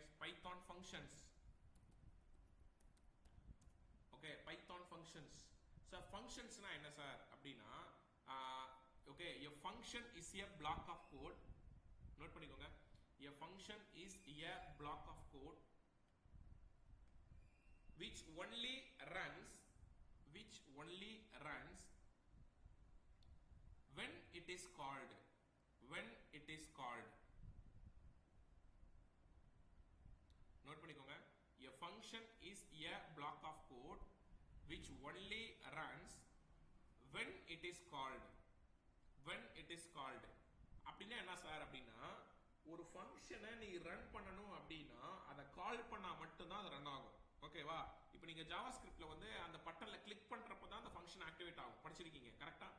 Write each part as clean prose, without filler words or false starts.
guys, Python functions. Okay, Python functions. So functions na enna sir அப்படினா okay, a function is a block of code. Note பண்ணிக்கோங்க, a function is a block of code which only runs when it is called. Note பண்ணிக்கோங்க, a function is a block of code which only runs when it is called. அப்படின்னா என்ன sir அப்படின்னா, ஒரு ஃபங்க்ஷனை நீ run பண்ணணும் அப்படின்னா அதை கால் பண்ணா மட்டும்தான் அது ரன் ஆகும். ஓகேவா? இப்போ நீங்க ஜாவாஸ்கிரிப்ட்ல வந்து அந்த பட்டன்ல கிளிக் பண்றப்ப தான் அந்த ஃபங்க்ஷன் ஆக்டிவேட் ஆகும். படிச்சிருக்கீங்க கரெக்டா?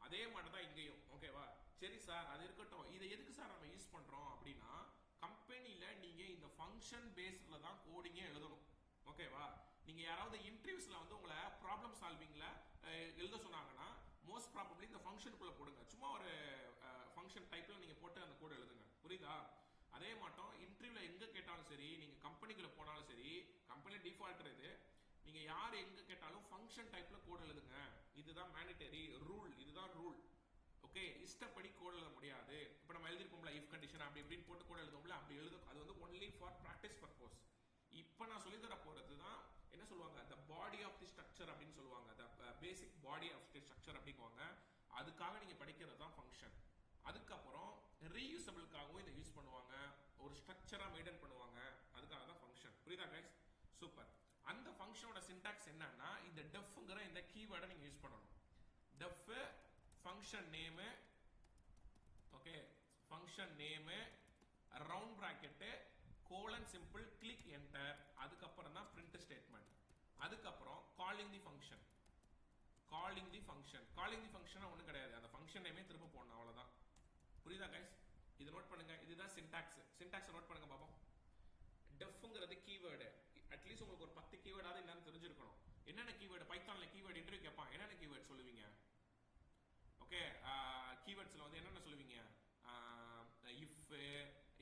அதே மாதிரி தான் இங்கேயும். ஓகேவா? சரி சார், அது இருக்கட்டும். இதை எதுக்கு சார் நம்ம யூஸ் பண்றோம் அப்படின்னா, கம்பெனில நீங்க இந்த ஃபங்க்ஷன் பேஸ்ல தான் கோடிங்கே எழுதணும். ஓகேவா? நீங்க யாராவது இன்டர்வியூஸ்ல வந்து உங்களை ப்ராப்ளம் சால்விங்ல எழுத சொன்னாங்கன்னா மோஸ்ட் ப்ராபபிலி இந்த ஃபங்க்ஷனுக்குள்ள போடுங்க. சும்மா ஒரு ஃபங்க்ஷன் டைப்ல நீங்க போட்டு அந்த கோட் எழுதுங்க. புரியுதா? அதே மாட்டோம் இன்டர்வியூல எங்க கேட்டாலும் சரி, நீங்க கம்பெனிக்குள்ள போனாலும் சரி, கம்பெனி டிஃபால்ட் இது, நீங்க யார் எங்க கேட்டாலும் ஃபங்க்ஷன் டைப்ல கோட் எழுதுங்க. இதுதான் மேண்டேட்டரி ரூல், இதுதான் ரூல். ஓகே, இஷ்டப்படி கோட் எழுத முடியாது. இப்போ நம்ம எழுதிருப்போம்ல இஃப் கண்டிஷன் அப்படி இப்படின்னு போட்டு கோட் எழுதுவோம்ல, அப்படி எழுத அது வந்து ஒன்லி ஃபார் பிராக்டிஸ் பர்பஸ். இப்போ நான் சொல்லி தர போறது தான் என்ன சொல்லுவாங்க, த பாடி ஆஃப் தி ஸ்ட்ரக்சர் அப்படின்னு சொல்லுவாங்க, த பேசிக் பாடி ஆஃப் தி ஸ்ட்ரக்சர் அப்படிங்குவாங்க. அதுக்காக நீங்க படிக்கிறது தான் ஃபங்க்ஷன். அதுக்கப்புறம் ரீயூசபிளுக்காகவும் இதை யூஸ் பண்ணுவாங்க, ஒரு ஸ்ட்ரக்சரா மெயின்டைன் பண்ணுவாங்க. அதுக்காக தான் ஃபங்க்ஷன். புரியுதா கைஸ்? சூப்பர். அந்த ஃபங்க்ஷனோட சின்டாக்ஸ் என்னன்னா, இந்த டெஃப்ங்கிற இந்த கீவேர்டை நீங்க யூஸ் பண்ணணும். Def function name, okay, function name round bracket colon simple click enter, அதுக்கப்புறம் தான் பிரிண்ட் ஸ்டேட்மெண்ட், அதுக்கப்புறம் calling the function. Calling the function ஒன்றும் கிடையாது, அந்த ஃபங்க்ஷன் நேமே திரும்ப போடணும், அவ்வளவுதான். புரியுதா கைஸ்? இது நோட் பண்ணுங்க, இதுதான் சின்டாக்ஸ் நோட் பண்ணுங்க பாப்போம். டெஃப்ங்கிறது கீவேர்டு. அட்லீஸ்ட் உங்களுக்கு ஒரு 10 கீவேர்டாவது என்னன்னு தெரிஞ்சிருக்கணும். என்னென்ன கீவேர்டு பைத்தான்ல கீவேர்டு இன்டர்வியூ கேட்பான், என்னென்ன கீவேர்டு சொல்லுவீங்க? ஓகே, கீவேர்ட்ஸ்ல வந்து என்னென்ன சொல்லுவீங்க? If,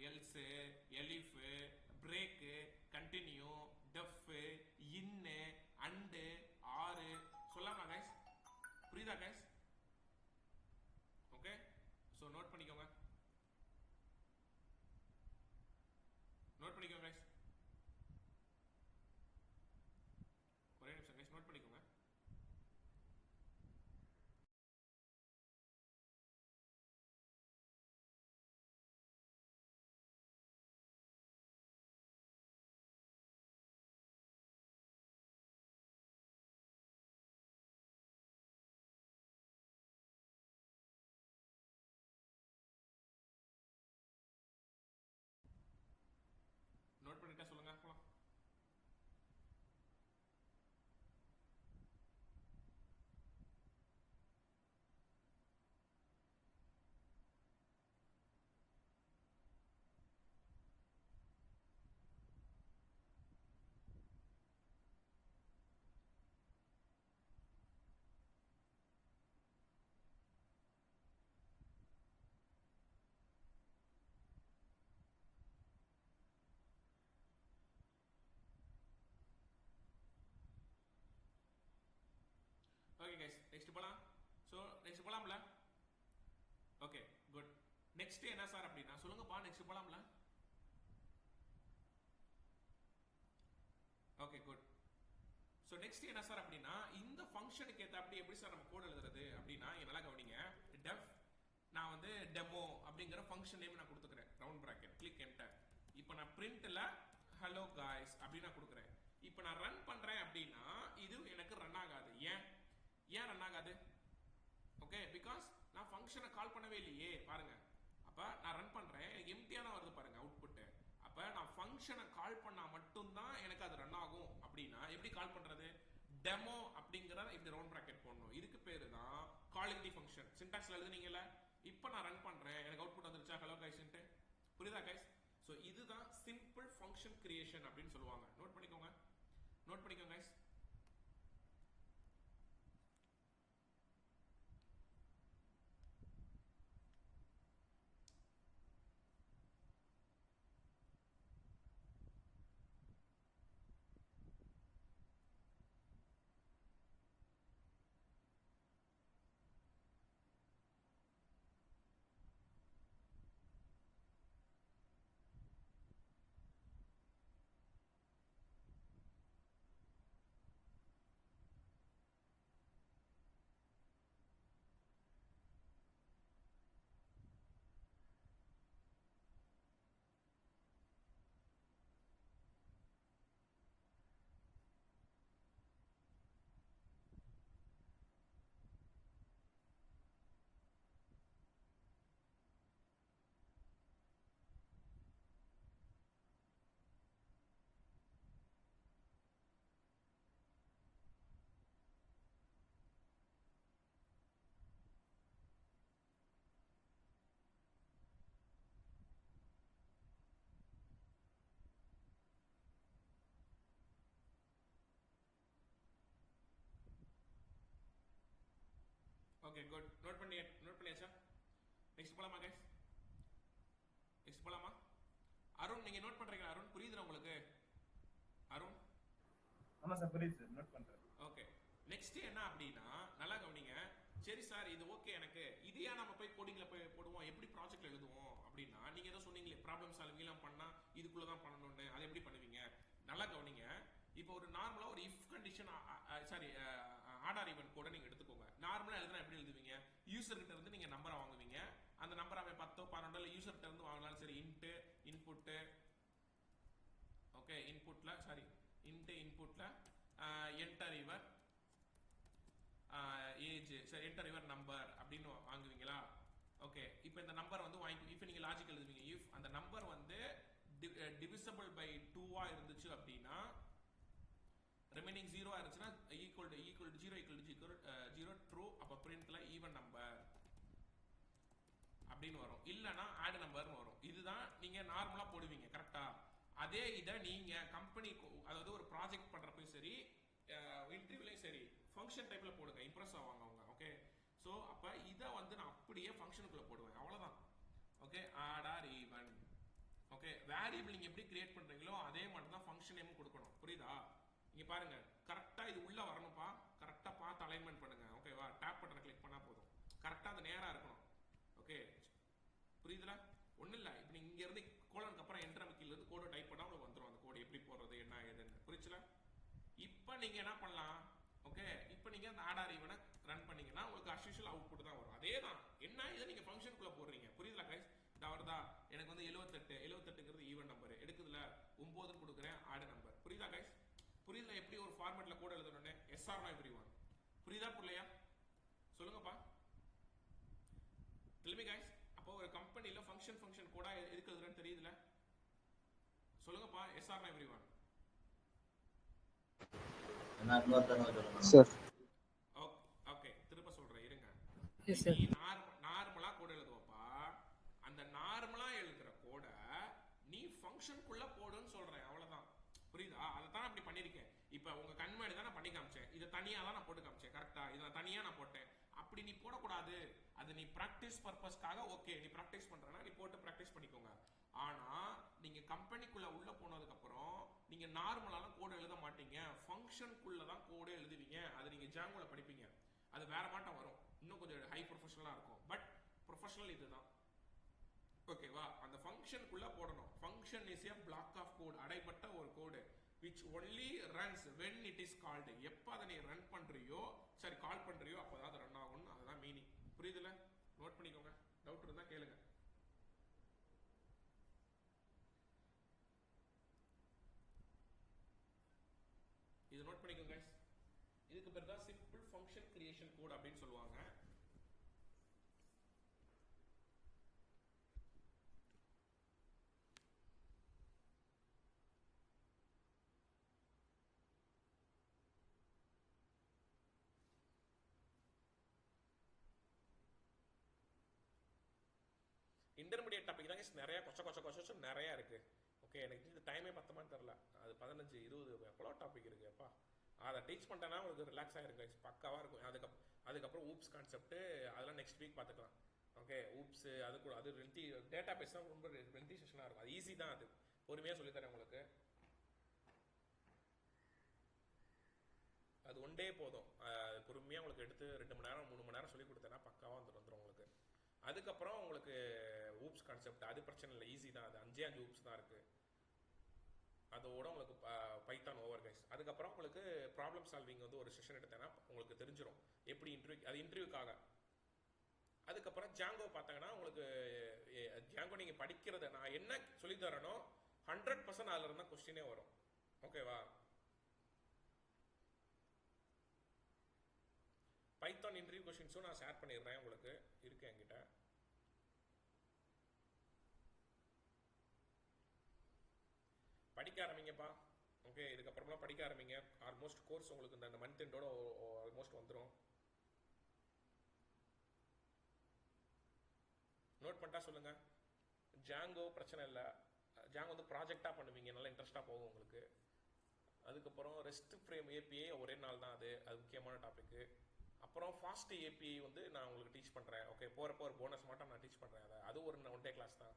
else, elif, break, continue, def, in, and, or சொல்லலாமா கைஸ்? புரியுதா கைஸ்? ஓகே, சோ நோட் பண்ணிக்கோங்க கைஸ். ஒரே நிமிஷம் கைஸ், நோட் பண்ணிக்கோங்க. நோட் பண்ணிட்டா சொல்லுங்க போலாம். ஓகே கைஸ், நெக்ஸ்ட் போலாம். சோ நெக்ஸ்ட் போலாம்ல? Okay good. நெக்ஸ்ட் என்ன சார் அப்படின்னா சொல்லுங்கப்பா, நெக்ஸ்ட் போலாம்ல? Okay good. சோ நெக்ஸ்ட் என்ன சார் அப்படின்னா, இந்த ஃபங்க்ஷனுக்கு ஏத்த அப்படி எப்படி சார் நம்ம கோட் எழுதுறது அப்படின்னா, நல்லா கவனிங்க. டெஃப் நான் வந்து டெமோ அப்படிங்கிற ஃபங்க்ஷன் நேம் நான் கொடுத்துக்கிறேன், ரவுண்ட் பிராக்கெட் கிளிக் என்டர். இப்போ நான் பிரிண்ட்ல ஹலோ காய்ஸ் அப்படின்னு நான் கொடுக்குறேன். இப்போ நான் ரன் பண்றேன் அப்படின்னா இது எனக்கு ரன் ஆகாது. ஏன் ரன் ஆகாது? ஓகே, பிகாஸ் நான் ஃபங்க்ஷனை கால் பண்ணவே இல்லையே. பாருங்க, அப்ப நான் ரன் பண்றேன், எனக்கு எம்டியா தான் வருது பாருங்க அவுட்புட். அப்ப நான் ஃபங்க்ஷனை கால் பண்ணா மட்டும்தான் எனக்கு அது ரன் ஆகும். அப்படின்னா எப்படி கால் பண்றது? டெமோ அப்படிங்கிற இந்த ரவுண்ட் பிராக்கெட் போடணும். இதுக்கு பேரு தான் காலிங் தி ஃபங்க்ஷன். சின்டாக்ஸ்ல எழுதுனீங்கல்ல, இப்போ நான் ரன் பண்றேன், எனக்கு அவுட்புட் வந்துருச்சா ஹலோ கைஸ்ன்ட்டு? புரியுதா கைஸ்? சோ இதுதான் சிம்பிள் ஃபங்க்ஷன் கிரியேஷன் அப்படின்னு சொல்லுவாங்க. நோட் பண்ணிக்கோங்க கைஸ். குட். நோட் பண்ணியாச்சா? நெக்ஸ்ட் போலாமா கைஸ்? நெக்ஸ்ட் போலாமா? அருண் நீங்க நோட் பண்றீங்களா? அருண் புரியுதுல உங்களுக்கு? அருண் ஆமா சார் புரியுது சார், நோட் பண்றேன். ஓகே. நெக்ஸ்ட் என்ன அப்படின்னா நல்லா கவனிங்க. சரி சார் இது ஓகே எனக்கு, இதையா நம்ம போய் கோடிங்ல போய் போடுவோம், எப்படி ப்ராஜெக்ட்ல எழுதுவோம் அப்படின்னா, நீங்க ஏதோ சொன்னீங்களே ப்ராப்ளம் சால்விங் எல்லாம் பண்ணா இதுக்குள்ள தான் பண்ணணும்னு, அதை எப்படி பண்ணுவீங்க? நல்லா கவனிங்க. இப்போ ஒரு நார்மலா ஒரு if condition sorry order event கூட நீங்க எடுத்துக்கோங்க. நார்மலா எழுதுனா எப்படி எழுதுவீங்க? யூசர் கிட்ட இருந்து நீங்க நம்பரை வாங்குவீங்க. அந்த நம்பர் அவன் 10 12 இல்ல யூசர் கிட்ட இருந்து வாங்கலாம். சரி இன்ட் இன்புட் ஓகே, இன்புட்ல சாரி இன்ட் இன்புட்ல என்டர் யுவர் ஏஜ், சரி என்டர் யுவர் நம்பர் அப்படின்னு வாங்குவீங்களா? ஓகே, இப்போ இந்த நம்பர் வந்து வாங்கி இப்போ நீங்க லாஜிக் எழுதுவீங்க. இஃப் அந்த நம்பர் வந்து டிவிசிபிள் பை 2 இருந்துச்சு அப்படின்னா, ரிமைனிங் 0 இருந்துச்சுன்னா ஈக்குவல் டு 0 ட்ரூ. அப்ப பிரிண்ட்ல ஈவன் நம்பர் அப்படின்னு வரும், இல்லனா ஆட் நம்பர்னு வரும். இதுதான் நீங்க நார்மலா போடுவீங்க, கரெக்டா? அதே இதை நீங்க கம்பெனி, அதாவது ஒரு ப்ராஜெக்ட் பண்றப்பயும் சரி இன்டர்வியூலயும் சரி ஃபங்க்ஷன் டைப்ல போடுங்க, இம்ப்ரெஸ் ஆவாங்க அவங்க. ஓகே, ஸோ அப்ப இதை வந்து நான் அப்படியே ஃபங்க்ஷனுக்குள்ள போடுவேன், அவ்வளவுதான். Okay, odd or even. Okay, variable நீங்க எப்படி கிரியேட் பண்றீங்களோ அதே மாதிரி தான் ஃபங்க்ஷன் நேமும் கொடுக்கணும், புரியுதா? இங்க பாருங்க, கரெக்டா இது உள்ள வரணும்ப்பா, கரெக்டா பார்த்து அலைன்மெண்ட் பண்ணுங்க. ஓகேவா? டேப் பட்டனை கிளிக் பண்ணா போதும், கரெக்டா அது நேரா இருக்கணும். ஓகே, புரியுதுல? ஒண்ணு இல்ல, இப்போ நீங்க இங்க இருந்து கோலனுக்கு அப்புறம் என்டர் கீழ இருந்து கோட டைப் பண்ணா உங்களுக்கு வந்துரும், அந்த கோட் எப்படி போடுறது என்ன ஏதுன்னு. புரிச்சுல? இப்போ நீங்க என்ன பண்ணலாம்? ஓகே, இப்போ நீங்க அந்த ஆர்டர் ஈவனை ரன் பண்ணீங்கன்னா உங்களுக்கு அஸ்யூஷுவல் அவுட்புட் தான் வரும். அதே தான், என்ன இதை நீங்க ஃபங்க்ஷனுக்குள்ள போடுறீங்க, புரியுதுல கைஸ்? வருதா? எனக்கு வந்து 78ங்கிறது ஈவன் நம்பர் எடுக்குதுல, 9 கொடுக்குறேன் ஆட் நம்பர். புரியுதா கைஸ்? புரியுதுல எப்படி ஒரு ஃபார்மேட்ல கோட் எழுதணும்னு? எஸ்ஆர் நான் எவ்ரிவன். புரியுதா புரியலையா? சொல்லுங்கப்பா. Tell me guys. அப்போ ஒரு கம்பெனில ஃபங்க்ஷன் கோடா எதுக்கு எழுதுறேன்னு தெரியுதுல? சொல்லுங்கப்பா. எஸ்ஆர் நான் எவ்ரிவன். சார் ஓகே, திரும்ப சொல்றேன் இருங்க. Yes sir. நீ நார்மலா கோட் எழுதுவப்பா, அந்த நார்மலா எழுதுற கோட நீ ஃபங்க்ஷனுக்குள்ள போடுன்னு சொல்றேன், அவ்வளவுதான். புரியுதா? அதை தான் அப்படி பண்ணிருக்கேன். இப்போ உங்க கண்மாடி தான் நான் பண்ணி காமிச்சேன், இதை தனியா தான் நான் போட்டு காமிச்சேன், கரெக்டா? இதை தனியா நான் போட்டேன். அப்படி நீ போடக்கூடாது, அது நீ பிராக்டிஸ் பர்பஸ்க்காக. ஓகே, நீ பிராக்டிஸ் பண்றனா நீ போட்டு பிராக்டிஸ் பண்ணிக்கோங்க. ஆனா நீங்க கம்பெனிக்குள்ள உள்ள போனதுக்கு அப்புறம் நீங்க நார்மலான கோட் எழுத மாட்டீங்க, ஃபங்க்ஷனுக்குள்ள தான் கோடே எழுதுவீங்க. அது நீங்க ஜாங்கோல படிப்பீங்க, அது வேற மாட்டம் வரும், இன்னும் கொஞ்சம் ஹை ப்ரொஃபஷனலா இருக்கும். பட் ப்ரொஃபஷனல் இதுதான், ஓகேவா? அந்த ஃபங்க்ஷனுக்குள்ள போடணும். Function is a block of code, அடைப்பட்ட ஒரு கோடு which only runs when it is called. எப்ப அதை நீ ரன் பண்றியோ, சரி கால் பண்றியோ அப்பதான் அது ரன் ஆகும். அதுதான் மீனிங். புரியுதுல? நோட் பண்ணிக்கோங்க, டவுட் இருந்தா கேளுங்க. இது நோட் பண்ணிக்கோங்க. இதுக்கு பேர் தான் சிம்பிள் ஃபங்க்ஷன் கிரியேஷன் கோட் அப்படின்னு சொல்லுவாங்க. இன்டர்மீடியட் டாபிக் தான் நிறைய கொச்ச நிறைய இருக்கு. ஓகே, எனக்கு இது டைமே பத்தமான்னு தெரியல. அது 15 20 எவ்வளோ டாபிக் இருக்கு அப்பா. அதை டீச் பண்ணிட்டேன்னா உங்களுக்கு ரிலாக்ஸ் ஆகிருக்கு, பக்காவாக இருக்கும். அதுக்கப்புறம் ஊப்ஸ் கான்செப்ட் அதெல்லாம் நெக்ஸ்ட் வீக் பார்த்துக்கலாம். ஓகே, ஊப்ஸ் அது கூட அது லென்த்தி டேட்டா பேஸ் தான், ரொம்ப லென்த்தி செஷனாக இருக்கும். அது ஈஸி தான், அது பொறுமையாக சொல்லித்தரேன் உங்களுக்கு. அது ஒன் டே போதும், பொறுமையாக உங்களுக்கு எடுத்து 2 மணி நேரம் 3 மணி நேரம் சொல்லி கொடுத்தேன்னா பக்காவாக வந்துடும் உங்களுக்கு. அதுக்கப்புறம் உங்களுக்கு ஊப்ஸ் கான்செப்ட் அது பிரச்சனை இல்லை, ஈஸி தான். அது 5 ஊப்ஸ் தான் இருக்கு. அதோட உங்களுக்கு பைத்தான் ஓவர் கைஸ். அதுக்கப்புறம் உங்களுக்கு ப்ராப்ளம் சால்விங் வந்து ஒரு செஷன் எடுத்தேன்னா உங்களுக்கு தெரிஞ்சிடும் எப்படி இன்டர்வியூ, அது இன்டர்வியூக்காக. அதுக்கப்புறம் ஜாங்கோ பார்த்தாங்கன்னா உங்களுக்கு ஜாங்கோ நீங்கள் படிக்கிறத நான் என்ன சொல்லி தரேனோ 100% அதில் இருந்தால் கொஸ்டினே வரும். ஓகேவா? பைத்தான் இன்டர்வியூ கொஸ்டின்ஸும் நான் ஷேர் பண்ணிடுறேன், உங்களுக்கு இருக்கு என்கிட்ட. படிக்க ஆரம்பிங்கப்பா. ஓகே, இதுக்கப்புறமா படிக்க ஆரம்பிங்க. ஆல்மோஸ்ட் கோர்ஸ் உங்களுக்கு இந்த மந்த் எண்டோட ஆல்மோஸ்ட் வந்துடும். நோட் பண்ணிட்டா சொல்லுங்க. ஜாங்கோ பிரச்சனை இல்லை, ஜாங்கோ வந்து ப்ராஜெக்டாக பண்ணுவீங்க, நல்லா இன்ட்ரெஸ்டாக போகும் உங்களுக்கு. அதுக்கப்புறம் ரெஸ்ட் ஃப்ரேம் ஏபிஐ ஒரே நாள் தான், அது முக்கியமான டாபிக். அப்புறம் ஃபாஸ்ட் ஏபிஐ வந்து நான் உங்களுக்கு டீச் பண்ணுறேன். ஓகே, போகிறப்போ ஒரு போனஸ் மட்டும் நான் டீச் பண்ணுறேன். அது ஒரு ஒன் டே கிளாஸ் தான்.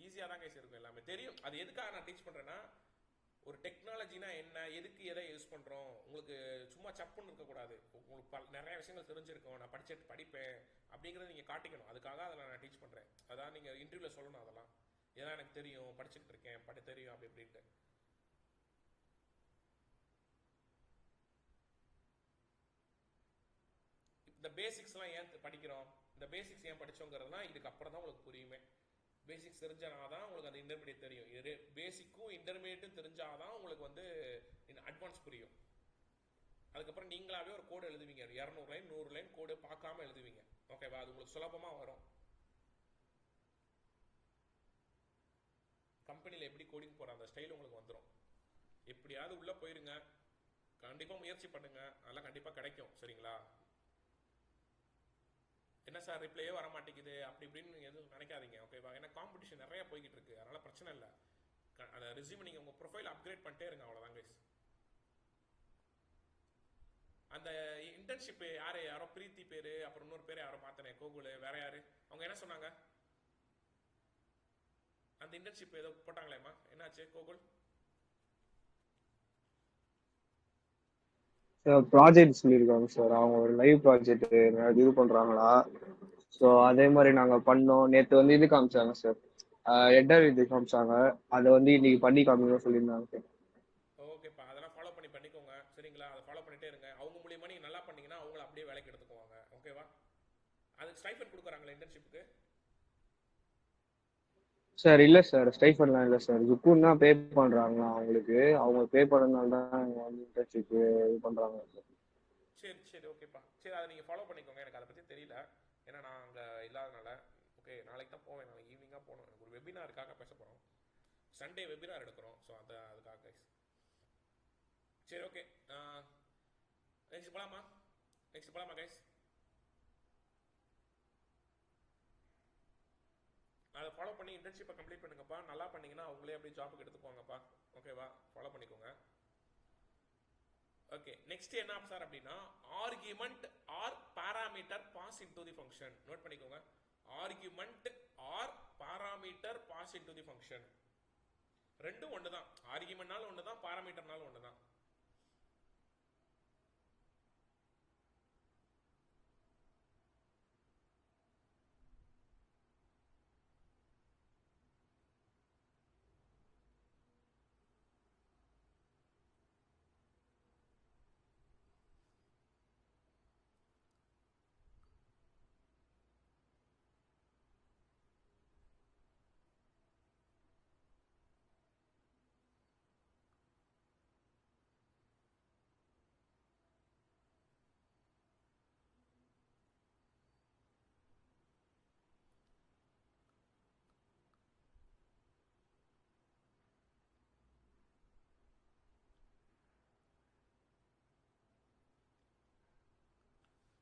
ஈஸியாக தான் கைஸ் இருக்கும், எல்லாமே தெரியும். அது எதுக்காக நான் டீச் பண்ணுறேன்னா, ஒரு டெக்னாலஜினா என்ன, எதுக்கு எதை யூஸ் பண்ணுறோம், உங்களுக்கு சும்மா சப்புன்னு இருக்கக்கூடாது. உங்களுக்கு நிறைய விஷயங்கள் தெரிஞ்சிருக்கும். நான் படிப்பேன் அப்படிங்கிறத நீங்கள் காட்டிக்கணும். அதுக்காக அதை நான் டீச் பண்ணுறேன். அதான் நீங்கள் இன்டர்வியூவில் சொல்லணும். அதெல்லாம் இதெல்லாம் எனக்கு தெரியும், படிச்சுட்டு இருக்கேன், தெரியும் அப்படி இப்படின்ட்டு. இந்த பேசிக்ஸ்லாம் ஏன் படிக்கிறோம், இந்த பேசிக்ஸ் ஏன் படித்தோங்கிறதுனா இதுக்கு அப்புறம் தான் உங்களுக்கு புரியுமே. பேசிக்ஸ் தெரிஞ்சாதான் உங்களுக்கு அந்த இன்டர்மீடியட் தெரியும். இது பேசிக்கும் இன்டர்மீடியட்டும் தெரிஞ்சாதான் உங்களுக்கு வந்து அட்வான்ஸ் புரியும். அதுக்கப்புறம் நீங்களாவே ஒரு கோடு எழுதுவீங்க, 200 லைன் 100 லைன் கோடு பார்க்காம எழுதுவீங்க. ஓகேவா, அது உங்களுக்கு சுலபமாக வரும். கம்பெனியில் எப்படி கோடிங் போகிற அந்த ஸ்டைல் உங்களுக்கு வந்துடும். எப்படியாவது உள்ளே போயிருங்க, கண்டிப்பாக முயற்சி பண்ணுங்க, அதெல்லாம் கண்டிப்பாக கிடைக்கும். சரிங்களா? என்ன சார் ரிப்ளையே வர மாட்டேங்குது அப்படி இப்படின்னு எதுவும் நினைக்காதீங்க. ஓகேவா, ஏன்னா காம்படிஷன் நிறைய போய்கிட்டு இருக்கு, அதனால பிரச்சனை இல்லை. அந்த ரெஸ்யூம் நீங்கள் உங்கள் ப்ரொஃபைல் அப்கிரேட் பண்ணிட்டே இருங்க, அவ்வளோதான் கைஸ். அந்த இன்டர்ன்ஷிப் யாரோ பிரீத்தி பேர், அப்புறம் இன்னொரு பேர் யாரோ பார்த்தனே, கோகுல், வேற யாரு, அவங்க என்ன சொன்னாங்க? அந்த இன்டர்ன்ஷிப் ஏதோ போட்டாங்களேம்மா, என்னாச்சு கோகுல்? ப்ராஜெக்ட் சொல்லியிருக்காங்க சார். அவங்க ஒரு லைவ் ப்ராஜெக்ட் இது பண்றாங்களா? ஸோ அதே மாதிரி நாங்க பண்ணோம். நேற்று வந்து இது காமிச்சாங்க சார், ஹெட்டர் இது காமிச்சாங்க. அதை வந்து இன்னைக்கு பண்ணி காமிக்கணும்னு சொல்லியிருந்தாங்க சார். ஓகேப்பா, அதெல்லாம் ஃபாலோ பண்ணிக்கோங்க. சரிங்களா, அதை ஃபாலோ பண்ணிட்டே இருங்க. அவங்க மூலியமா நீங்க நல்லா பண்ணீங்கன்னா அவங்கள அப்படியே வேலைக்கு எடுத்துக்குவாங்க. ஓகேவா? அதுக்கு ஸ்டைஃபன் கொடுக்குறாங்களா இன்டர்ன்ஷிப்புக்கு? சார் இல்லை சார், ஸ்டைஃபன்லாம் இல்லை சார். ஜுக்குன்னு தான் பே பண்றாங்களா அவங்களுக்கு. அவங்க பே பண்ணனால தான் வந்து இன்டர்ன்ஷிப் இது பண்றாங்க சார். சரி ஓகேப்பா. சரி, அதை நீங்கள் ஃபாலோ பண்ணிக்கோங்க. எனக்கு அதை பற்றி தெரியல, ஏன்னா நான் அங்கே இல்லாதனால. ஓகே, நாளைக்கு தான் போவேன். நாளைக்கு ஈவினிங்காக போகணும். எனக்கு ஒரு வெபினாருக்காக பேச போகிறோம். சண்டே வெபினார் எடுக்கிறோம். ஸோ அதுக்காக கைஸ். சரி ஓகே, நெக்ஸ்ட் போகலாமா கைஸ்? அதை ஃபாலோ பண்ணி இன்டர்ன்ஷிப்பை கம்ப்ளீட் பண்ணுங்கப்பா. நல்லா பண்ணீங்கன்னா அவங்களே அப்படியே ஜாப்புக்கு எடுத்துக்குவாங்கப்பா. ஓகேவா, ஃபாலோ பண்ணிக்கோங்க. ஓகே, நெக்ஸ்ட் என்ன சார் அப்படின்னா, argument or parameter pass into the function. Note பண்ணிக்கோங்க, argument or parameter pass into the function. ரெண்டும் ஒன்று தான். ஆர்குமெண்ட்னாலும் ஒன்று தான், பாராமீட்டர்னாலும் ஒன்று தான்.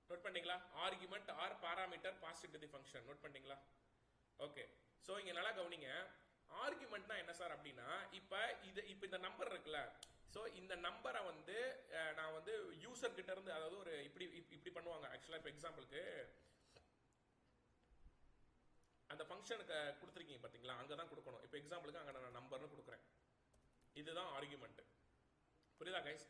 நோட் பண்ணீங்களா? Argument or parameter pass into the function. Note பண்ணீங்களா? ஓகே, ஸோ இங்க நல்லா கவனிங்க. ஆர்குமெண்ட்னா என்ன சார் அப்படின்னா, இப்போ இந்த நம்பர் இருக்குல்ல, ஸோ இந்த நம்பரை வந்து நான் வந்து யூசர் கிட்ட இருந்து, அதாவது ஒரு இப்படி பண்ணுவாங்க ஆக்சுவலாக. இப்போ எக்ஸாம்பிளுக்கு அந்த ஃபங்க்ஷனுக்கு கொடுத்துருக்கீங்க பார்த்தீங்களா, அங்கே தான் கொடுக்கணும். இப்போ எக்ஸாம்பிளுக்கு அங்கே நான் நம்பர்னு கொடுக்குறேன். இதுதான் ஆர்குமெண்ட். புரியுதா கைஸ்?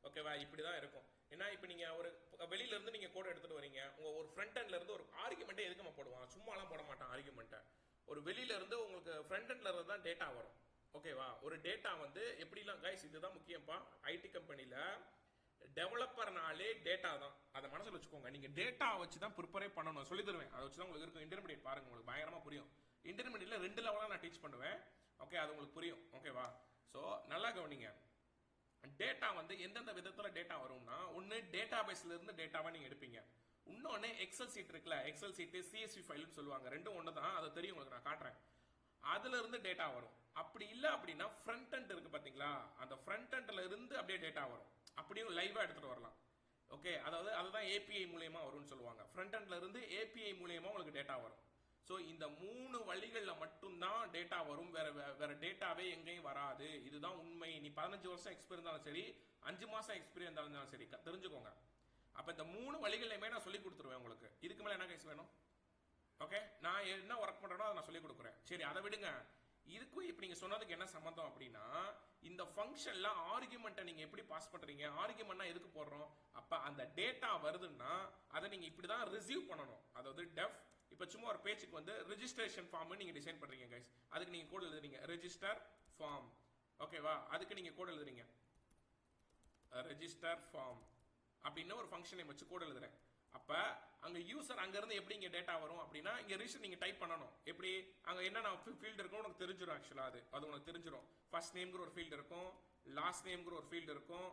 ஓகேவா, இப்படி தான் இருக்கும். ஏன்னா இப்போ நீங்கள் ஒரு வெளியிலேருந்து நீங்கள் கோட் எடுத்துகிட்டு வரீங்க, உங்கள் ஒரு ஃப்ரண்ட் எண்ட்லேருந்து ஒரு ஆர்குமெண்ட்டே எதுக்கு போடுவான், சும்மாலாம் போட மாட்டான் ஆர்குமெண்ட்டை. ஒரு வெளியிலேருந்து உங்களுக்கு ஃப்ரண்ட் எண்ட்ல இருந்து தான் டேட்டா வரும். ஓகேவா, ஒரு டேட்டா வந்து எப்படிலாம் கைஸ், இதுதான் முக்கியம்ப்பா. ஐடி கம்பெனியில் டெவலப்பர்னாலே டேட்டா தான். அதை மனசில் வச்சுக்கோங்க. நீங்கள் டேட்டா வச்சு தான் ப்ரிப்பரே பண்ணணும். சொல்லி தருவேன், அதை வச்சு தான் உங்களுக்கு இருக்கும். இன்டர்மீடியட் பாருங்க, உங்களுக்கு பயங்கரமாக புரியும். இன்டர்மீடியட்ல 2 லெவலாக நான் டீச் பண்ணுவேன். ஓகே, அது உங்களுக்கு புரியும். ஓகேவா, ஸோ நல்லா கவனிங்க. டேட்டா வந்து எந்தெந்த விதத்தில் டேட்டா வரும்னா, ஒன்று டேட்டா பேஸ்ல இருந்து டேட்டாவை நீங்கள் எடுப்பீங்க. இன்னொன்று எக்ஸல் சீட் இருக்குல்ல, எக்ஸல் சீட்டு சிஎஸ்வி ஃபைல்னு சொல்லுவாங்க. ரெண்டும் ஒன்று தான், அதை தெரியும் உங்களுக்கு, நான் காட்டுறேன். அதுல இருந்து டேட்டா வரும். அப்படி இல்லை அப்படின்னா ஃப்ரண்ட் எண்ட் இருக்கு பார்த்தீங்களா, அந்த ஃப்ரண்ட் எண்ட்ல இருந்து அப்படியே டேட்டா வரும். அப்படியும் லைவாக எடுத்துகிட்டு வரலாம். ஓகே, அதாவது அதுதான் ஏபிஐ மூலியமாக வரும்னு சொல்லுவாங்க. ஃப்ரண்ட் எண்ட்ல இருந்து ஏபிஐ மூலியமாக உங்களுக்கு டேட்டா வரும். ஸோ இந்த 3 வழிகளில் மட்டும்தான் டேட்டா வரும். வேற டேட்டாவே எங்கேயும் வராது. இதுதான் உண்மை. நீ 15 வருஷம் எக்ஸ்பீரியன்ஸ் இருந்தாலும் சரி, 5 மாதம் எக்ஸ்பீரியன்ஸ் இருந்தாலும் சரி, தெரிஞ்சுக்கோங்க. அப்ப இந்த 3 வழிகளையுமே நான் சொல்லி கொடுத்துருவேன் உங்களுக்கு. இதுக்கு மேல என்ன கைஸ் வேணும்? ஓகே, நான் என்ன ஒர்க் பண்றேனோ அதை நான் சொல்லி கொடுக்குறேன். சரி, அதை விடுங்க. இதுக்கும் இப்ப நீங்க சொன்னதுக்கு என்ன சம்பந்தம் அப்படின்னா, இந்த ஃபங்க்ஷன்ல ஆர்குமெண்ட்டை நீங்க எப்படி பாஸ் பண்றீங்க? ஆர்குமெண்ட்னா எதுக்கு போடுறோம்? அப்ப அந்த டேட்டா வருதுன்னா அதை நீங்க இப்படிதான் ரிசீவ் பண்ணணும். அதாவது டெஃப் இப்ப சும்மா ஒரு பேஜுக்கு வந்து ரெஜிஸ்ட்ரேஷன் ஃபார்ம் நீங்க டிசைன் பண்றீங்க கைஸ். அதுக்கு நீங்க கோட் எழுதுறீங்க ரெஜிஸ்டர் ஃபார்ம். ஓகேவா? அதுக்கு நீங்க கோட் எழுதுறீங்க ரெஜிஸ்டர் ஃபார்ம் அப்படின்னு ஒரு ஃபங்க்ஷனை வச்சு கோட் எழுதுறேன். அப்ப அங்க யூசர் அங்க இருந்து எப்படி இங்க டேட்டா வரும் அப்படின்னா, இங்க ரிஜிஸ்டர் நீங்க டைப் பண்ணணும். எப்படி அங்க என்னென்ன ஃபீல்ட் இருக்கும் உனக்கு தெரிஞ்சிடும். ஆக்சுவலா அது உனக்கு தெரிஞ்சிடும். ஃபர்ஸ்ட் நேம்ங்கிற ஒரு ஃபீல்ட் இருக்கும், லாஸ்ட் நேம்ங்கிற ஒரு ஃபீல்ட் இருக்கும்.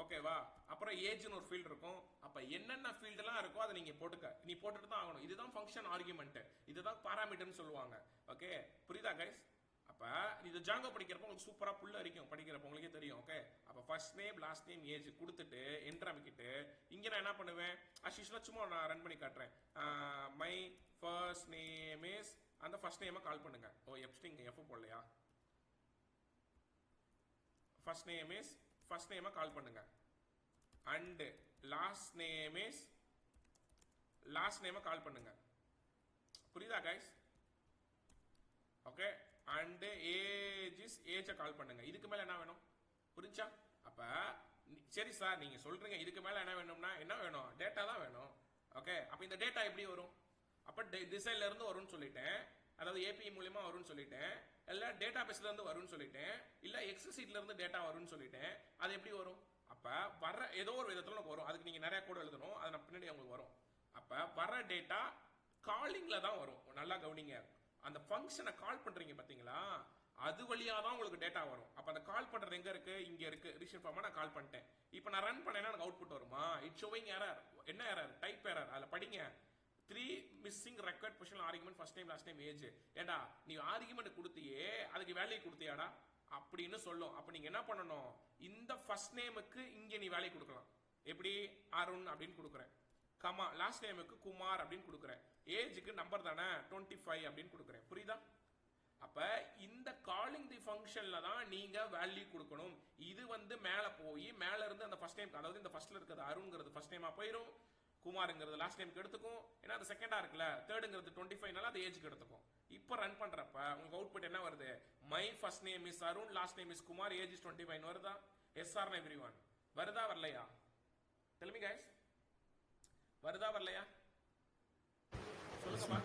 ஓகேவா? அப்புறம் ஏஜ்னு ஒரு ஃபீல்ட் இருக்கும். அப்ப என்னென்ன ஃபீல்ட் எல்லாம் இருக்கோ அதை நீங்க நீ போட்டுட்டு தான் ஆகணும். இதுதான் ஃபங்க்ஷன் ஆர்குமெண்ட், இதுதான் பாராமீட்டர்னு சொல்லுவாங்க. ஓகே, புரியுதா கைஸ்? அப்ப இது ஜாங்கோ படிக்கிறப்ப உங்களுக்கு சூப்பரா புள்ள அரிக்கும். படிக்கிறப்ப உங்களுக்கே தெரியும். ஓகே, அப்ப first name last name age கொடுத்துட்டு என்டர் அமைக்கிட்டு இங்க நான் என்ன பண்ணுவேன்? அசிஷனா சும்மா நான் ரன் பண்ணி காட்டுறேன். மை ஃபர்ஸ்ட் நேம் இஸ் அந்த ஃபர்ஸ்ட் நேமை கால் பண்ணுங்க. ஓ எப்ஸ்டிங் எஃப் போடலையா? ஃபர்ஸ்ட் நேம் இஸ் ஃபர்ஸ்ட் நேமை கால் பண்ணுங்க. And last name is last நேமை கால் பண்ணுங்க. புரியுதா guys? Okay, and age is ஏஜை கால் பண்ணுங்க. இதுக்கு மேல என்ன வேணும்? புரிஞ்சா? அப்ப சரி சார், நீங்க சொல்றீங்க இதுக்கு மேல என்ன வேணும்னா என்ன வேணும்? டேட்டா தான் வேணும். ஓகே, அப்ப இந்த டேட்டா எப்படி வரும்? அப்ப டிசைன்ல இருந்து வரும்னு சொல்லிட்டேன், அதாவது ஏபிஐ மூலமா வரும்னு சொல்லிட்டேன், இல்ல டேட்டா பேஸ்ல இருந்து வரும்னு சொல்லிட்டேன், இல்ல எக்ஸசீட்ல இருந்து டேட்டா வரும்னு சொல்லிட்டேன். அது எப்படி வரும்? அப்ப வர ஏதோ ஒரு விதத்துல நமக்கு வரும். அதுக்கு நீங்க நிறைய கோட் எழுதணும். அது நான் பின்னாடி உங்களுக்கு வரும். அப்ப வர டேட்டா காலிங்ல தான் வரும். நல்லா கவனிங்க. அந்த ஃபங்க்ஷனை கால் பண்றீங்க பாத்தீங்களா, அது வழியா தான் உங்களுக்கு டேட்டா வரும். அப்ப அந்த கால் பண்றது எங்க இருக்கு? இங்க இருக்கு. ரிஜிஸ்டர் ஃபார்மா நான் கால் பண்ணிட்டேன். இப்போ நான் ரன் பண்ணேன்னா எனக்கு அவுட்புட் வருமா? It showing error. என்ன எரர்? Type error. அதுல படிங்க 3 missing required position argument first name last name age. ஏண்டா நீ ஆர்குமெண்ட் கொடுத்தியே, அதுக்கு வேல்யூ கொடுத்தியாடா அப்படின்னு சொல்லும். அப்ப நீங்க என்ன பண்ணணும்? இந்த ஃபர்ஸ்ட் நேமுக்கு இங்க நீ வேல்யூ கொடுக்கலாம். எப்படி? அருண் அப்படின்னு கொடுக்குறேன். கமா லாஸ்ட் நேமுக்கு குமார் அப்படின்னு கொடுக்குறேன். ஏஜுக்கு நம்பர் தானே 25 அப்படின்னு கொடுக்குறேன். புரியுதா? அப்ப இந்த காலிங் தி ஃபங்க்ஷன்ல தான் நீங்க வேல்யூ கொடுக்கணும். இது வந்து மேல போய் மேல இருந்து அந்த ஃபர்ஸ்ட் நேம், அதாவது இந்த ஃபர்ஸ்ட்ல இருக்கிறது அருண்ங்கிறது ஃபர்ஸ்ட் நேமா போயிடும், குமார்ங்கிறது லாஸ்ட் நேமுக்கு எடுத்துக்கும். ஏன்னா அது செகண்டா இருக்குல்ல, தேர்டுங்கிறது 25னால அது ஏஜுக்கு எடுத்துக்கும். இப்போ ரன் பண்றப்ப உங்களுக்கு அவுட்புட் என்ன வருது? My first name is Arun, last name is Kumar, age is 25 வருதா? Yes or everyone? வருதா வரலையா? டெல் மீ गाइस, வருதா வரலையா? சொல்லுங்கப்பா.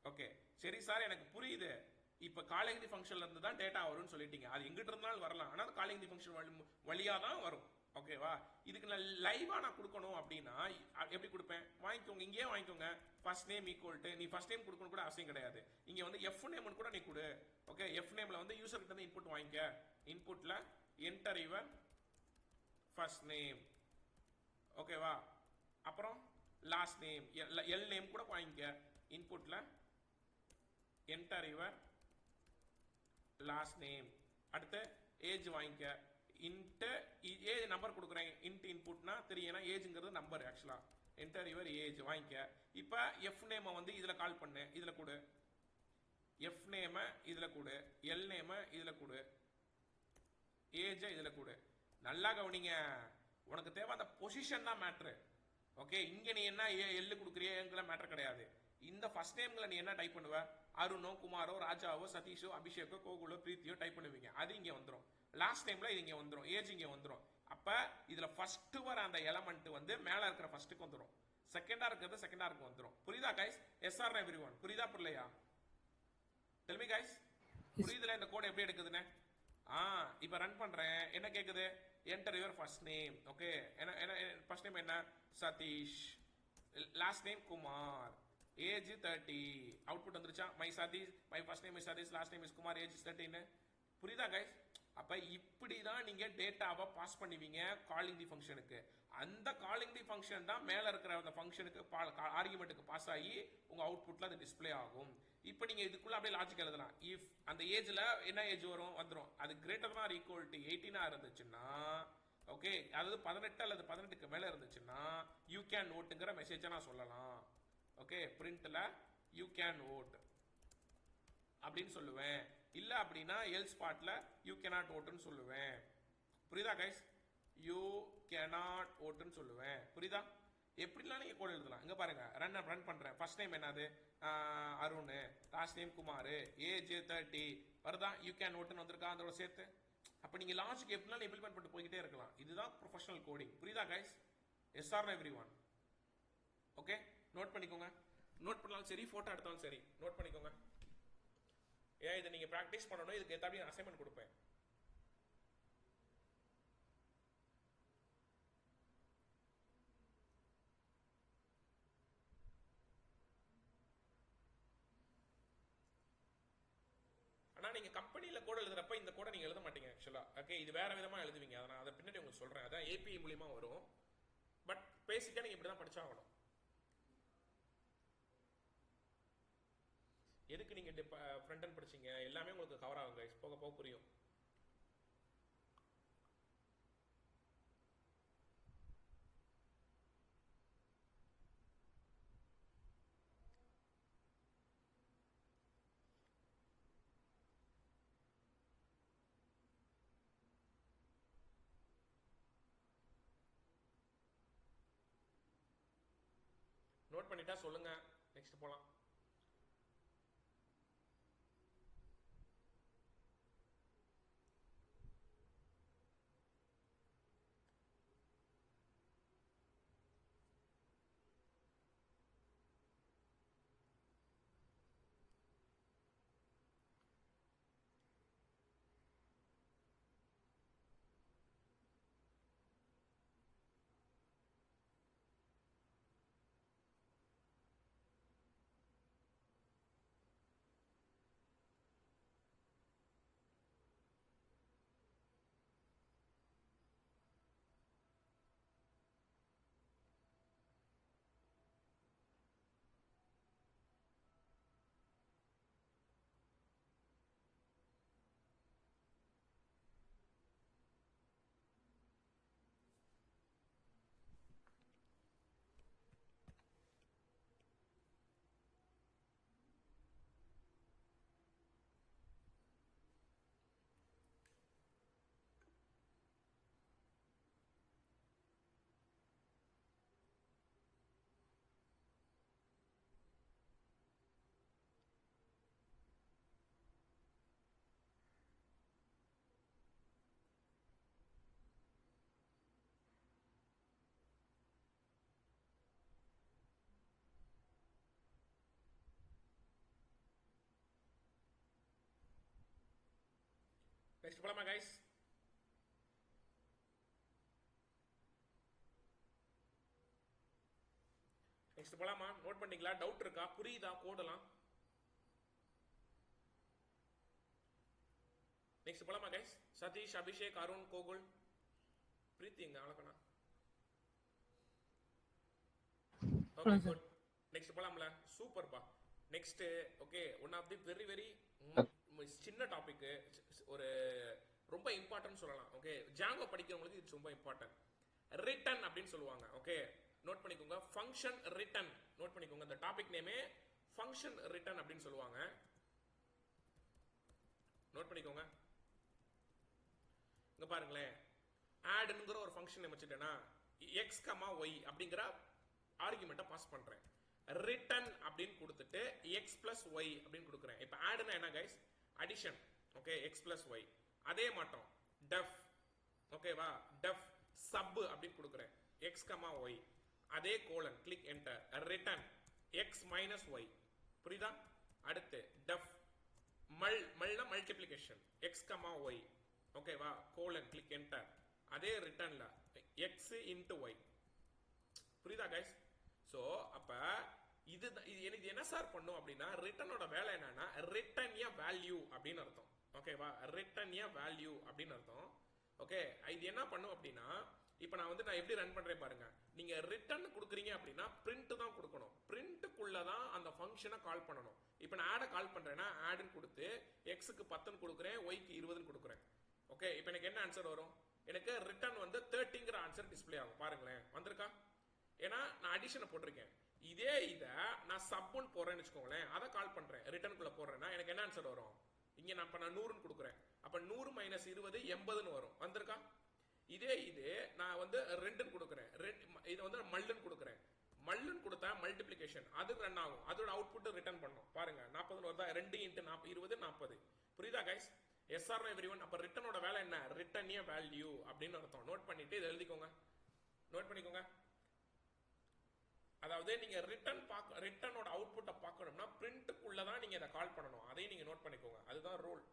ஓகே, சரி சார் எனக்கு புரியுது. இப்ப காலிங் தி ஃபங்க்ஷன்ல இருந்து தான் டேட்டா வரும்னு சொல்லிட்டீங்க. அது எங்கிட்ட இருந்தாலும் வரலாம், ஆனா காலிங் தி ஃபங்க்ஷன் வழியா தான் வரும். ஓகேவா? இதுக்கு நான் லைவா நான் கொடுக்கணும் அப்படின்னா எப்படி கொடுப்பேன்? வாங்கிக்கோங்க, இங்கேயே வாங்கிக்கோங்க. ஃபர்ஸ்ட் நேம் ஈக்குவல் டு, நீ ஃபர்ஸ்ட் நேம் கொடுக்கணும் கூட அவசியம் கிடையாது. இங்க வந்து எஃப் நேம் கூட நீ கொடு. ஓகே, எஃப் நேம்ல வந்து யூசர் கிட்ட இருந்து இன்புட் வாங்கிக்க. இன்புட்ல என்டர் யுவர் ஃபர்ஸ்ட் நேம். ஓகேவா? அப்புறம் லாஸ்ட் நேம், எல் நேம் கூட வாங்கிக்க. இன்புட்ல என்டர் யுவர் லாஸ்ட் நேம். அடுத்து ஏஜ் வாங்கிக்க. இன்ட் ஏஜ் நம்பர் கொடுக்குறேன். இன்ட் இன்புட்னா தெரியும்னா ஏஜ்ங்கிறது நம்பர். ஆக்சுவலா என்டர் யுவர் ஏஜ் வாங்கிக்க. இப்போ எஃப் நேமை வந்து இதுல கால் பண்ணு, இதுல கொடு. எஃப் நேமை இதுல கொடு, எல் நேமை இதுல கொடு, ஏஜ் இதுல கொடு. நல்லா கவனிங்க, உனக்கு தேவை அந்த பொசிஷன் தான் மேட்ரு. ஓகே, இங்க நீ என்ன எல்லு கொடுக்குறியங்கிற மேட்டர் கிடையாது. இந்த ஃபர்ஸ்ட் நேம்ல நீ என்ன டைப் பண்ணுவ? அருணோ, குமாரோ, ராஜாவோ, சதீஷோ, அபிஷேக்கோ, கோகுலோ, பிரீத்தியோ டைப் பண்ணுவீங்க. அது இங்க வந்துடும். லாஸ்ட் நேம்ல இது இங்க வந்துடும், ஏஜ் இங்க வந்துடும். அப்ப இதுல ஃபர்ஸ்ட் வர அந்த எலமெண்ட் வந்து மேல இருக்கிற ஃபர்ஸ்ட்டுக்கு வந்துடும், செகண்டா இருக்கிறது செகண்டாருக்கு வந்துடும். புரியுதா கைஸ்? Yes or everyone? புரியுதா புரியலையா? டெல் மீ கைஸ், புரியுதுல இந்த கோட் எப்படி எடுக்குதுன்னு? இப்போ ரன் பண்றேன். என்ன கேக்குது? Enter your first name. Okay, என்ன ஃபர்ஸ்ட் நேம் என்ன? Satish, last name Kumar, age 30. Output வந்துருச்சா? My Satish, my first name is Satish, last name is Kumar, age 13. புரியுதா கைஸ்? அப்ப இப்படிதான் நீங்க டேட்டாவை பாஸ் பண்ணுவீங்க காலிங் தி ஃபங்க்ஷனுக்கு. அந்த காலிங் தி ஃபங்க்ஷன் தான் மேல இருக்கிற அந்த ஃபங்க்ஷனுக்கு ஆர்குமெண்ட்டுக்கு பாஸ் ஆகி உங்க அவுட்புட்ல அது டிஸ்ப்ளே ஆகும். இப்போ நீங்க இதுக்குள்ள அப்படியே லாஜிக் எழுதலாம். இஃப் அந்த ஏஜ்ல என்ன ஏஜ் வரும்? வந்துரும். அது கிரேட்டர் தான் ஈக்குவல் டு 18 இருந்துச்சுன்னா, ஓகே, அதாவது 18 அல்லது 18க்கு மேல இருந்துச்சுன்னா யூ கேன் ஓட்டுங்கிற மெசேஜை நான் சொல்லலாம். ஓகே, பிரிண்ட்ல யூ கேன் ஓட் அப்படின்னு சொல்லுவேன். இல்ல அப்படின்னா எல்ஸ் பார்ட்ல யூ கேனாட் ஓட்டுன்னு சொல்லுவேன். புரியுதா கைஸ்? யூ cannot ஓட்டுன்னு சொல்லுவேன். புரியுதா? எப்படிலாம் நீங்க கோட் எழுதலாம். இங்க பாருங்க, ரன் பண்றேன். ஃபர்ஸ்ட் நேம் என்னது? Arun, last name Kumar, age 30 வருதா? யூ கேன் ஓட்டுன்னு வந்திருக்கா அதோட சேர்த்து. அப்ப நீங்க லாஜிக் எப்படினாலும் இம்ப்ளிமெண்ட் பண்ணிட்டு போய்கிட்டே இருக்கலாம். இதுதான் ப்ரொஃபஷனல் கோடிங். புரியுதா guys? Yes or everyone? Okay, note பண்ணிக்கோங்க. நோட் பண்ணாலும் சரி, போட்டோ எடுத்தாலும் சரி, நோட் பண்ணிக்கோங்க. ஏன் இதை நீங்க பிராக்டிஸ் பண்ணணும். இதுக்கு ஏத்தாப்படி அசைன்மெண்ட் கொடுப்பேன். ஆனா நீங்க கம்பெனில கோட் எழுதுறப்ப இந்த கோடை நீங்க எழுத மாட்டீங்க ஆக்சுவலா. ஓகே, இது வேற விதமா எழுதுவீங்க. அதை நான் அதை பின்னாடி உங்களுக்கு சொல்றேன். அதான் ஏபிஐ மூலியமா வரும். பட் பேசிக்கா நீங்க இப்படிதான் படிச்சாகணும். எதுக்கு நீங்க ஃப்ரண்ட் எண்ட் படிச்சீங்க எல்லாமே உங்களுக்கு கவர் ஆகும் கைஸ். போக போக புரியும். நோட் பண்ணிட்டா சொல்லுங்க, நெக்ஸ்ட் போலாம். நெக்ஸ்ட் போலாமா கைஸ்? நெக்ஸ்ட் போலாமா? நோட் பண்ணீங்களா? டவுட் இருக்கா? புரியுதா கோடலாம்? நெக்ஸ்ட் போலாமா கைஸ்? சதீஷ், அபிஷேக், அருண், கோகுல், பிரீத்தி எங்க அழகனா? Okay good. நெக்ஸ்ட் போலாம்ல? சூப்பர்ப்பா. Next okay, one of the very very சின்ன டாபிக், ஒரு ரொம்ப இம்பார்ட்டன்ட் சொல்லலாம். ஓகே, ஜாங்கோ படிக்கிறவங்களுக்கு இது ரொம்ப இம்பார்ட்டன்ட். ரிட்டன் அப்படின்னு சொல்லுவாங்க. ஓகே, நோட் பண்ணிக்கோங்க. ஃபங்க்ஷன் ரிட்டன் நோட் பண்ணிக்கோங்க. இந்த டாபிக் நேமே ஃபங்க்ஷன் ரிட்டன் அப்படின்னு சொல்லுவாங்க. நோட் பண்ணிக்கோங்க. இங்க பாருங்களேன், ஆட்ங்கிற ஒரு ஃபங்க்ஷன் நேம் வச்சுட்டேன்னா x, y அப்படிங்கிற ஆர்குமெண்ட்டை பாஸ் பண்றேன். ரிட்டன் அப்படின்னு கொடுத்துட்டு x plus y அப்படின்னு கொடுக்குறேன். இப்போ ஆட்னா என்ன guys? Addition. Okay, x plus y. அதே மாட்டோம் டெஃப். ஓகேவா? டெஃப் சப் அப்படின்னு கொடுக்குறேன். x, y. அதே colon, click enter. Return x minus y. புரியுதா? அடுத்து டெஃப் மல்னா மல்டிப்ளிகேஷன் x, y. ஓகேவா? Colon, click enter. அதே ரிட்டன்ல x into y. புரியுதா கைஸ்? சோ அப்ப இது எனக்கு என்ன சார் பண்ணும் அப்படின்னா, ரிட்டனோட வேலை என்னன்னா ரிட்டன் எ வேல்யூ அப்படின்னு அர்த்தம். ஓகேவா? ரிட்டன் எ வேல்யூ அப்படின்னு அர்த்தம். ஓகே, இது என்ன பண்ணும் அப்படின்னா, இப்போ நான் எப்படி ரன் பண்றேன் பாருங்க. நீங்க ரிட்டன் கொடுக்குறீங்க அப்படின்னா பிரிண்ட் தான் கொடுக்கணும். பிரிண்ட்டுக்குள்ள தான் அந்த ஃபங்க்ஷனை கால் பண்ணணும். இப்போ நான் ஆட கால் பண்றேன்னா ஆட்னு கொடுத்து எக்ஸுக்கு 10 கொடுக்குறேன், ஒய்க்கு 20 கொடுக்குறேன். ஓகே, இப்போ எனக்கு என்ன ஆன்சர் வரும்? எனக்கு ரிட்டன் 30ங்கிற ஆன்சர் டிஸ்பிளே ஆகும். பாருங்களேன், வந்திருக்கா? ஏன்னா நான் அடிஷனை போட்டிருக்கேன். இதே இதை நான் சப்னு போடுறேன்னு வச்சுக்கோங்களேன், அதை கால் பண்றேன், ரிட்டர்னுக்குள்ள போடுறேன்னா எனக்கு என்ன ஆன்சர் வரும்? இங்க நான் 100ன்னு கொடுக்குறேன். அப்ப 100 - 20 80ன்னு வரும். வந்திருக்கா? இதே இது நான் வந்து ரெண்டுன்னு கொடுக்குறேன், இதை வந்து மல்லுன்னு கொடுக்குறேன். மல்லுன்னு கொடுத்தா மல்டிப்ளிகேஷன் அது ரன் ஆகும், அதோட அவுட்புட் ரிட்டர்ன் பண்ணும். பாருங்க 40 வருதா, 2 × 20 40. புரியுதா கைஸ்? Yes or everyone. அப்ப ரிட்டனோட வேலை என்ன? ரிட்டர்ன் ஏ வேல்யூ அப்படின்னு அர்த்தம். நோட் பண்ணிட்டு இதை எழுதிக்கோங்க, நோட் பண்ணிக்கோங்க. அதாவது நீங்க ரிட்டனோட அவுட்புட்டை பார்க்கணும்னா பிரிண்ட்டுக்குள்ள தான் நீங்க இதை கால் பண்ணணும். அதையும் நீங்க நோட் பண்ணிக்கோங்க, அதுதான் ரூல்.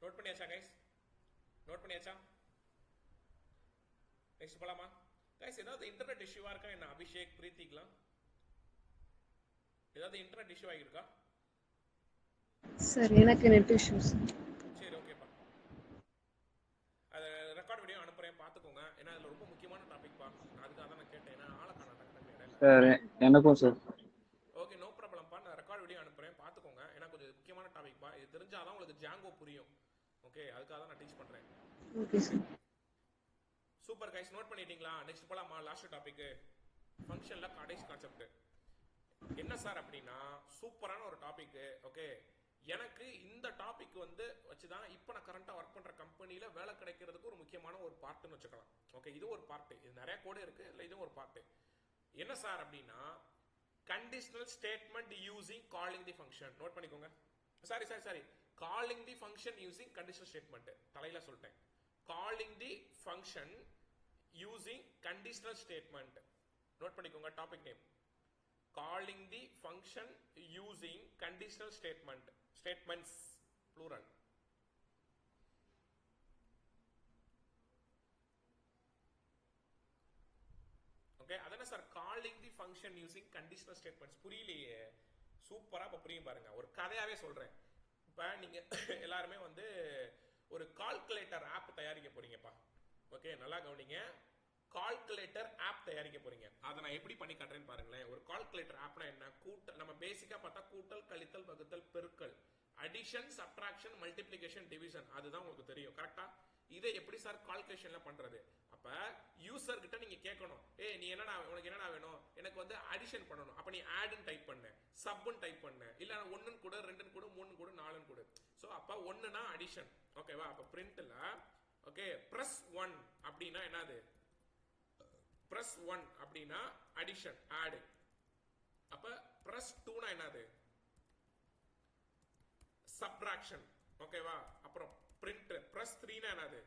நோட் பண்ணியாச்சா கைஸ்? நோட் பண்ணியாச்சா? நெக்ஸ்ட் போலாமா கைஸ்? ஏதாவது இன்டர்நெட் இஷ்யூவா இருக்கா என்ன? அபிஷேக், பிரீத்திக்லாம் ஏதாவது இன்டர்நெட் இஷ்யூ ஆகிருக்கா? சார் எனக்கு நெட் இஷ்யூஸ். சரி ஓகேப்பா, அதை ரெக்கார்ட் வீடியோ அனுப்புறேன் பார்த்துக்கோங்க. ஏன்னா அதில் ரொம்ப முக்கியமான டாபிக்ப்பா, அதுக்காக தான் நான் கேட்டேன். ஏன்னா ஆளை காணாட்டாங்க சார் எனக்கும் சார். ஓகே நோ ப்ராப்ளம்ப்பா, நான் ரெக்கார்ட் வீடியோ அனுப்புறேன் பார்த்துக்கோங்க. ஏன்னா கொஞ்சம் முக்கியமான டாபிக்ப்பா, இது தெரிஞ்சாதான் உங்களுக்கு ஜாங்கோ புரியும். ஓகே, அதுக்காக தான் நான் டீச் பண்றேன். Okay sir. Super guys, note பண்ணிட்டீங்களா? நெக்ஸ்ட் போலாமா? லாஸ்ட் டாபிக், ஃபங்க்ஷன்ல கடைசி கான்செப்ட் என்ன சார் அப்படின்னா சூப்பரான ஒரு டாபிக். ஓகே, எனக்கு இந்த டாபிக் வந்து வச்சுதான் இப்போ நான் கரண்டா ஒர்க் பண்ற கம்பெனில வேலை கிடைக்கிறதுக்கு ஒரு முக்கியமான ஒரு பார்ட்னு வச்சுக்கலாம். ஓகே, இது ஒரு பார்ட், இது நிறைய கோடு இருக்கு, இல்லை இதுவும் ஒரு பார்ட். என்ன சார் அப்படின்னா conditional statement using calling the function. Note பண்ணிக்கோங்க. Sorry calling the function using conditional statement, தலையில சொல்லிட்டேன். Calling the function using conditional statement. Note பண்ணிக்கோங்க topic name. Calling the function using conditional statements plural. Okay, adana sir calling the function using conditional statements புரியலையே? சூப்பரா இப்ப புரியும் பாருங்க, ஒரு கதையாவே சொல்றேன். இப்போ நீங்க எல்லாருமே வந்து ஒரு கால்குலேட்டர் ஆப் தயாரிக்க போறீங்கப்பா. ஓகே, நல்லா கவனிங்க. கால்குலேட்டர் ஆப் தயாரிக்க போறீங்க. அதை நான் எப்படி பண்ணி காட்டுறேன்னு பாருங்களேன். ஒரு கால்குலேட்டர் ஆப்னா என்ன? கூட்டல், நம்ம பேசிக்கா பார்த்தா கூட்டல், கழித்தல், வகுத்தல், பெருக்கல், அடிஷன், சப்ட்ராக்ஷன், மல்டிப்ளிகேஷன், டிவிஷன், அதுதான் உங்களுக்கு தெரியும். கரெக்டா? இதை எப்படி சார் கால்குலேஷன்ல பண்றது? அப்ப யூசர் கிட்ட நீங்க கேட்கணும், நீ என்னடா, உனக்கு என்னடா வேணும்? எனக்கு வந்து அடிஷன் பண்ணணும். அப்ப நீ ஆட்னு டைப் பண்ணு, சப்னு டைப் பண்ணு, இல்ல 1 கூட 2 கூட 3 கூட 4 கூட. சோ அப்ப 1னா அடிஷன். ஓகேவா? அப்ப பிரிண்ட்ல ஓகே +1 அப்படின்னா என்னது? +1 அப்படின்னா அடிஷன், ஆட். அப்ப +2னா என்னது? சப்ட்ராக்ஷன். ஓகேவா? அப்புறம் பிரிண்ட். +3னா என்னது?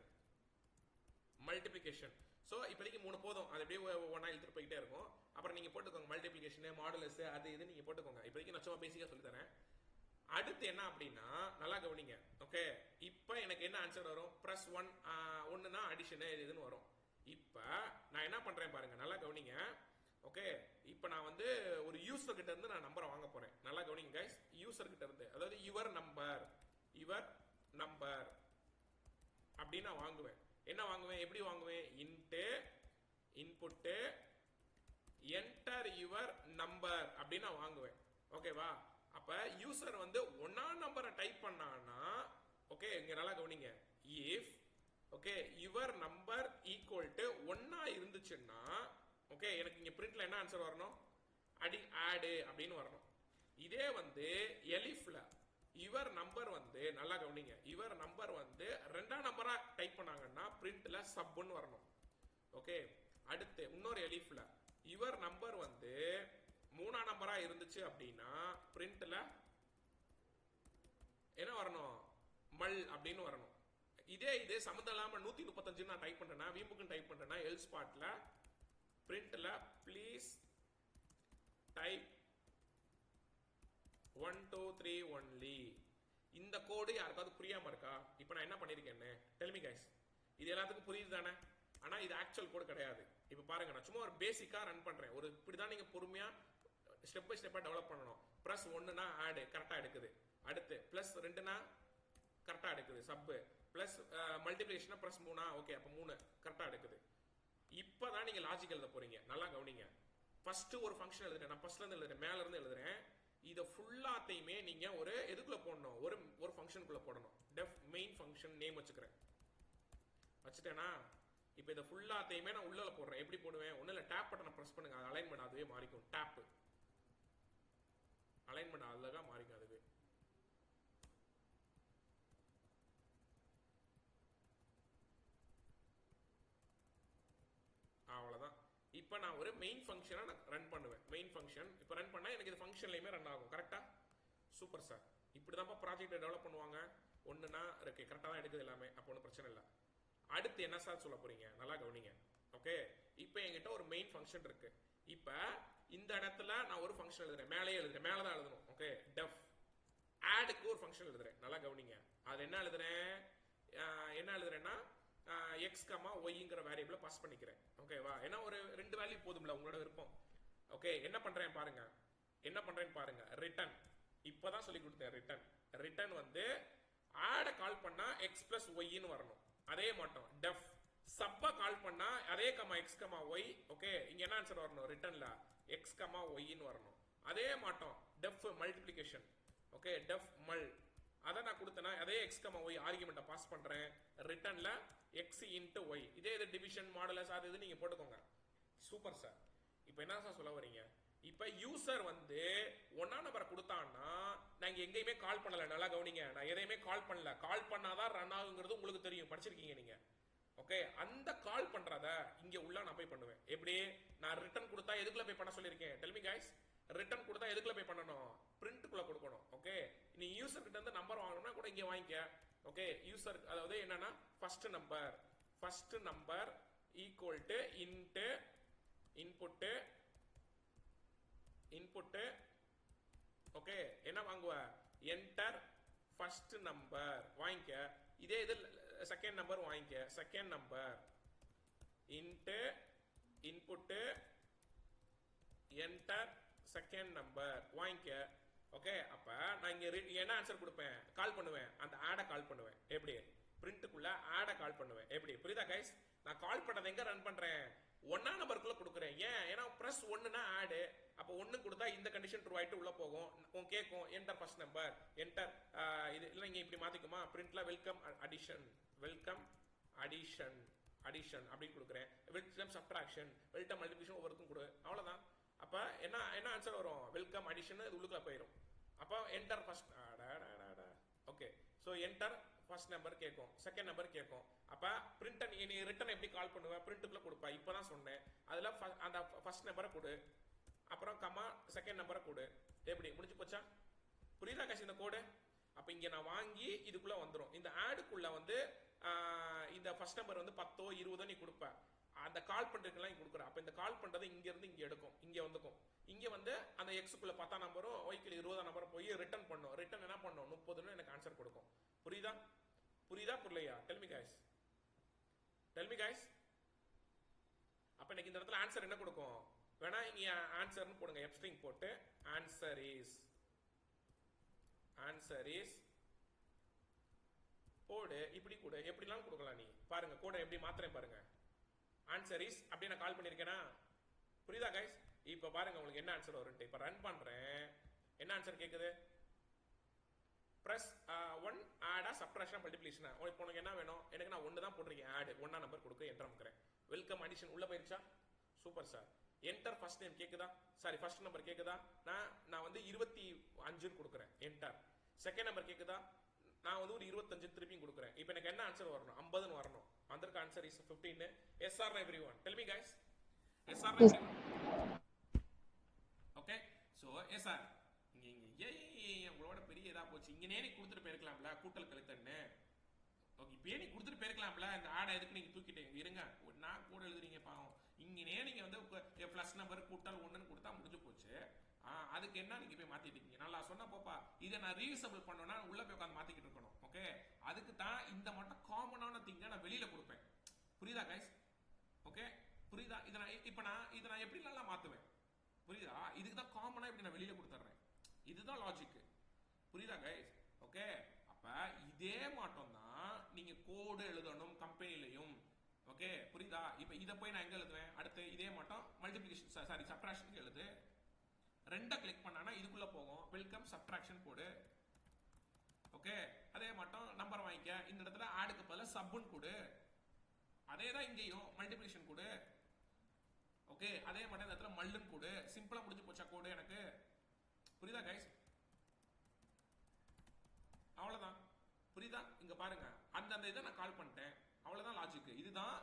மல்டிப்ளிகேஷன். சோ இப்போதைக்கு 3 போதும். அது அப்படியே ஒண்ணா இழுத்துட்டு போயிட்டே இருக்கும். அப்புறம் நீங்க போட்டுக்கோங்க மல்டிப்ளிகேஷன், மாடுலஸ், அது இது நீங்க போட்டுக்கோங்க. இப்போதைக்கு நான் சும்மா பேசிக்கா சொல்லி தரேன். அடுத்து என்ன அப்படின்னா நல்லா கவனிங்க. ஓகே, இப்போ எனக்கு என்ன ஆன்சர் வரும்? +1, 1னா அடிஷன், இதுன்னு வரும். இப்போ நான் என்ன பண்றேன் பாருங்க, நல்லா கவனிங்க. ஓகே, இப்போ நான் வந்து ஒரு யூசர் கிட்ட இருந்து நான் நம்பரை வாங்க போறேன். நல்லா கவனிங்க கைஸ். யூசர் கிட்ட இருந்து, அதாவது யுவர் நம்பர் அப்படின்னு நான் வாங்குவேன். என்ன வாங்குவேன்? எப்படி வாங்குவேன்? இன்புட்டு என்டர் யுவர் நம்பர் அப்படின்னு நான் வாங்குவேன். ஓகேவா? அப்ப யூசர் வந்து 1ஆம் நம்பரை டைப் பண்ணானா, ஓகே இங்க நல்லா கவனிங்க, if okay your number equal to 1ஆ இருந்துச்சுன்னா, ஓகே எனக்கு இங்க பிரிண்ட்ல என்ன ஆன்சர் வரணும்? ஆட் அப்படின்னு வரணும். இதே வந்து எலிஃப்ல யுவர் நம்பர் வந்து நல்லா கவனிங்க, யுவர் நம்பர் வந்து 2ஆம் நம்பரா டைப் பண்ணாங்கன்னா பிரிண்ட்ல சப்னு வரணும். ஓகே, அடுத்து இன்னொரு எலிஃப்ல யுவர் நம்பர் வந்து 3ஆம் நம்பரா இருந்துச்சு அப்படின்னா பிரிண்ட்ல என்ன வரணும்? மல் அப்படின்னு வரணும். இதே சம்மந்தம் இல்லாம 135 நான் டைப் பண்றேன்னா, வீம்புக்கு டைப் பண்றேன்னா, எல்ஸ் பார்ட்ல பிரிண்ட்ல ப்ளீஸ் டைப் 1 2 3 ஒன்லி. இந்த கோடு யாருக்காவது புரியாம இருக்கா? இப்போ நான் என்ன பண்ணிருக்கேன்னு டெல் மீ கைஸ். இது எல்லாத்துக்கும் புரியுது தானே? ஆனா இது ஆக்சுவல் கோட் கிடையாது. இப்போ பாருங்க, நான் சும்மா ஒரு பேசிக்கா ரன் பண்றேன். ஒரு இப்படிதான் நீங்க பொறுமையா ஸ்டெப் பை ஸ்டெப்பா டெவலப் பண்ணணும். +1னா ஆட் கரெக்டா எடுக்குது. அடுத்து +2னா கரெக்டா எடுக்குது சப். பிளஸ் மல்டிப்ளிகேஷனா +3னா ஓகே, அப்ப 3 கரெக்டா எடுக்குது. இப்பதான் நீங்க லாஜிக் எழுத போறீங்க. நல்லா கவனிங்க. ஃபர்ஸ்ட் ஒரு ஃபங்க்ஷன் எழுதுறேன். நான் ஃபர்ஸ்ட்ல இருந்து எழுதுறேன், மேல இருந்து எழுதுறேன். இத ஃபுல்லாத்தையுமே நீங்க ஒரு எதுக்குள்ள போடணும்? ஒரு ஃபங்க்ஷனுக்குள்ள போடணும். டெஃப் மெயின் ஃபங்க்ஷன் நேம் வச்சுக்கிறேன். வச்சுட்டேனா? இப்போ இத ஃபுல்லாத்தையுமே நான் உள்ள போடுறேன். எப்படி போடுவேன்? ஒண்ணு இல்ல, டேப் பட்டனை பிரஸ் பண்ணுங்க, அது அலைன்மென்ட் அதுவே மாறிக்கும். டேப் அலைன்மென்ட் அழகா மாறிக்கும் அதுவே. அவ்வளவுதான். இப்போ நான் ஒரு மெயின் ஃபங்க்ஷனை நான் ரன் பண்ணுவேன். மெயின் ஃபங்க்ஷன் இப்போ ரன் பண்ணா எனக்கு இது ஃபங்க்ஷன்லயுமே ரன் ஆகும். கரெக்டா? Super sir. இப்படிதான்ப்பா ப்ராஜெக்ட் டெவலப் பண்ணுவாங்க. ஒண்ணுனா இருக்கு, கரெக்டா தான் எடுக்குது எல்லாமே. அப்போ ஒன்றும் பிரச்சனை இல்லை. அடுத்து என்ன சார் சொல்ல போறீங்க? நல்லா கவனிங்க. ஓகே, இப்போ என்கிட்ட ஒரு மெயின் ஃபங்க்ஷன் இருக்கு. இப்போ இந்த இடத்துல நான் ஒரு ஃபங்க்ஷன் எழுதுறேன். மேலேயே எழுதுறேன், மேலே தான் எழுதணும். ஓகே, டெஃப் ஆடுக்கு ஒரு ஃபங்க்ஷன் எழுதுறேன். நல்லா கவனிங்க. அது என்ன எழுதுறேன்னா எக்ஸ் கமா ஒய்ங்கிற வேரியபிளை பாஸ் பண்ணிக்கிறேன். ஓகேவா? ஏன்னா ஒரு 2 வேல்யூ போதும்ல, உங்களோட விருப்பம். ஓகே, என்ன பண்றேன் பாருங்க. ரிட்டர்ன் இப்பதான் சொல்லி கொடுத்தேன். ரிட்டர்ன் வந்து ஆட கால் பண்ணா எக்ஸ் பிளஸ் ஒய்ன்னு வரணும். அதே மாட்டோம் டெஃப் சப்ப கால் பண்ணா அதே comma x comma y. Okay, இங்க என்ன ஆன்சர் வரணும்? ரிட்டர்ன்ல எக்ஸ் கமா ஒய்ன்னு வரணும். அதே மாட்டோம் டெஃப் மல்டிப்ளிகேஷன். ஓகே, டெஃப் மல் அதை நான் கொடுத்தேன்னா அதே எக்ஸ் கமா ஒய் ஆர்குமெண்ட்டை பாஸ் பண்றேன். ரிட்டர்ன்ல எக்ஸ் இன்ட்டு ஒய். இதே இது டிவிஷன், மாடுலஸ், அது இது நீங்க போட்டுக்கோங்க. Super sir. இப்போ என்ன சார் சொல்ல வரீங்க? இப்போ யூசர் வந்து 1ஆம் நம்பரை கொடுத்தான்னா நாங்க எங்கேயுமே கால் பண்ணல. நல்லா கவனிங்க, நான் எதையுமே கால் பண்ணல. கால் பண்ணாதான் ரன் ஆகுங்கிறது உங்களுக்கு தெரியும், படிச்சிருக்கீங்க நீங்க. ஓகே, அந்த கால் பண்றத இங்க உள்ள நான் போய் பண்ணுவேன். எப்படி? நான் ரிட்டர்ன் கொடுத்தா எதுக்குள்ள போய் பண்ண சொல்லியிருக்கேன்? Del me guys. ரிட்டர்ன் கொடுத்தா எதுக்குள்ள போய் பண்ணணும்? பிரிண்ட்குள்ள கொடுக்கணும். ஓகே, நீ யூசர் கிட்ட இருந்து நம்பர் வாங்கணும்னா கூட இங்க வாங்கிக்க. ஓகே, யூசர் அதாவது என்னன்னா first number equal to input. Okay, என்ன வாங்குவ? என்டர் ஃபர்ஸ்ட் நம்பர் வாங்கிக்க. இதே இது செகண்ட் நம்பர் வாங்கிக்க. Second number input enter second number வாங்கிக்க. ஓகே, அப்ப நான் இங்க என்ன ஆன்சர் கொடுப்பேன், கால் பண்ணுவேன், அந்த ஆடை கால் பண்ணுவேன். எப்படி பிரிண்ட்டுக்குள்ள ஆடை கால் பண்ணுவேன். எப்படி புரியுதா கைஸ்? நான் கால் பண்ணதை எங்க ரன் பண்றேன், 1ஆம் நம்பருக்குள்ள கொடுக்குறேன். ஏன்னா பிரஸ் 1னா ஆடு, அப்போ 1 கொடுத்தா இந்த கண்டிஷன் ட்ரூ ஆயிட்டு உள்ள போகும். கேட்கும் என்டர் ஃபர்ஸ்ட் நம்பர், என்டர் இது இல்லை இங்க இப்படி மாத்திக்குமா, பிரிண்ட்ல welcome addition, welcome addition addition அப்படின்னு கொடுக்குறேன். வெல்கம் சப்ட்ராக்ஷன், வெல்கம் மல்டிபிகேஷன் ஒவ்வொருக்கும் கொடு, அவ்வளவுதான். அப்ப என்ன ஆன்சர் வரும், வெல்கம் அடிஷன் இது உள்ளுக்குள்ள போயிடும். அப்போ enter first, okay. So enter first number கேட்கும், செகண்ட் நம்பர் கேட்கும். அப்ப பிரிண்ட் நீ ரிட்டன் எப்படி கால் பண்ணுவேன், பிரிண்ட்டுக்குள்ள கொடுப்பா. இப்பதான் சொன்னேன், அதுல அந்த ஃபர்ஸ்ட் நம்பரை கொடு, அப்புறம் கமா செகண்ட் நம்பரை கொடு. எப்படி முடிஞ்சு போச்சா? புரியுதா காசு இந்த கோடு? அப்ப இங்க நான் வாங்கி இதுக்குள்ள வந்துடும். இந்த ஆடுக்குள்ள வந்து இந்த ஃபர்ஸ்ட் நம்பர் வந்து 10 20 நீ கொடுப்ப, அந்த கால் பண்றதுக்கெல்லாம் நீ கொடுக்குற. அப்ப இந்த கால் பண்றது இங்க இருந்து இங்க எடுக்கும், இங்க வந்துக்கும். இங்க வந்து அந்த எக்ஸுக்குள்ள 10ஆம் நம்பரும் ஒய்க்குள்ள 20ஆம் நம்பரும் போய் ரிட்டர்ன் பண்ணும். ரிட்டர்ன் என்ன பண்ணும், 30ன்னு எனக்கு ஆன்சர் கொடுக்கும். புரியுதா புரியலையா? Del me guys. அப்ப எனக்கு இந்த இடத்துல ஆன்சர் என்ன கொடுக்கும், வேணா இங்க ஆன்சர்னு போடுங்க, எஃப் ஸ்ட்ரிங் போட்டு ஆன்சர் இஸ் போடு. இப்படி கூட எப்படிலாம் கொடுக்கலாம், நீ பாருங்க கோடை எப்படி மாத்துறேன் பாருங்க. ஆன்சர் இஸ் அப்படி நான் கால் பண்ணிருக்கேனா, புரியுதா கைஸ்? இப்ப பாருங்க உங்களுக்கு என்ன ஆன்சர் வரும். இப்ப ரன் பண்றேன், என்ன ஆன்சர் கேக்குது, பிரஸ் 1 ஆடா சப்ட்ராக்ஷன் மல்டிப்ளிகேஷனா. இப்போ உனக்கு என்ன வேணும், எனக்கு நான் 1 தான் போட்டிருக்கேன், ஆட் 1ஆம் நம்பர் கொடுக்க என்டர் அமுக்குறேன். வெல்கம் அடிஷன் உள்ள போயிருச்சா, super sir. Enter first name கேக்குதா, சாரி ஃபர்ஸ்ட் நம்பர் கேக்குதா, நான் வந்து 25 கொடுக்குறேன், என்டர். செகண்ட் நம்பர் கேக்குதா, நான் வந்து ஒரு 25 திருப்பியும் கொடுக்குறேன். இப்போ எனக்கு என்ன ஆன்சர் வரணும், 50ன்னு வரணும். வந்திருக்க answer is 15. Yes or everyone, tell me guys. Yes or okay. So yes or உங்களோட பெரிய இதா போச்சு. இங்க நீ கொடுத்துட்டு போயிருக்கலாம்ல கூட்டல் கழுத்தன்னு. ஓகே, இப்போ நீ கொடுத்துட்டு போயிருக்கலாம்ல, இந்த ஆடை எதுக்கு நீங்க தூக்கிட்டீங்க? இருங்க, நான் கூட எழுதுறீங்க பாவம். இங்கனே நீங்க வந்து பிளஸ் நம்பர் கூட்டல் 1ன்னு கொடுத்தா முடிஞ்சு போச்சு. அதுக்கு என்ன நீங்க போய் மாத்திட்டீங்க? நல்லா சொன்ன போப்பா, இதை நான் ரீயூசபிள் பண்ணோம்னா உள்ள போய் உட்காந்து மாத்திக்கிட்டு இருக்கணும். ஓகே, அதுக்கு தான் இந்த மட்டும் காமனான திங்க நான் வெளியில கொடுப்பேன். புரியுதா கைஸ்? ஓகே புரியுதா? இதை நான் எப்படி நல்லா மாத்துவேன், புரியுதா? இதுக்கு தான் காமனா இப்படி நான் வெளியில கொடுத்துறேன். இதுதான் லாஜிக், புரியுதா கைஸ்? ஓகே, அப்ப இதே மாட்டம் தான் நீங்க கோடு எழுதணும் கம்பெனிலையும். ஓகே புரியுதா? இப்ப இதை போய் நான் எங்க எழுதுவேன், அடுத்து இதே மாட்டம் மல்டிபிளிகேஷன் சாரி சப்ட்ராக்ஷன் எழுது. 2 கிளிக் பண்ணானா இதுக்குள்ள போகும், வெல்கம் சப்ட்ராக்ஷன் போடு. ஓகே, அதே மாட்டம் நம்பர் வாங்கிக்க, இந்த இடத்துல ஆடுக்கு பதிலா சப்னு கொடு. அதே தான் இங்கேயும் மல்டிபிளிகேஷன் கொடு. ஓகே, அதே மாட்டம் இந்த இடத்துல மல்லுன்னு கொடு. சிம்பிளா முடிஞ்சு போச்சா கோடு எனக்கு? புரியுதா கைஸ்? அவ்வளவுதான். புரியுதா? இங்க பாருங்க, அந்த இதை நான் கால் பண்ணிட்டேன், அவ்வளவுதான் லாஜிக். இதுதான்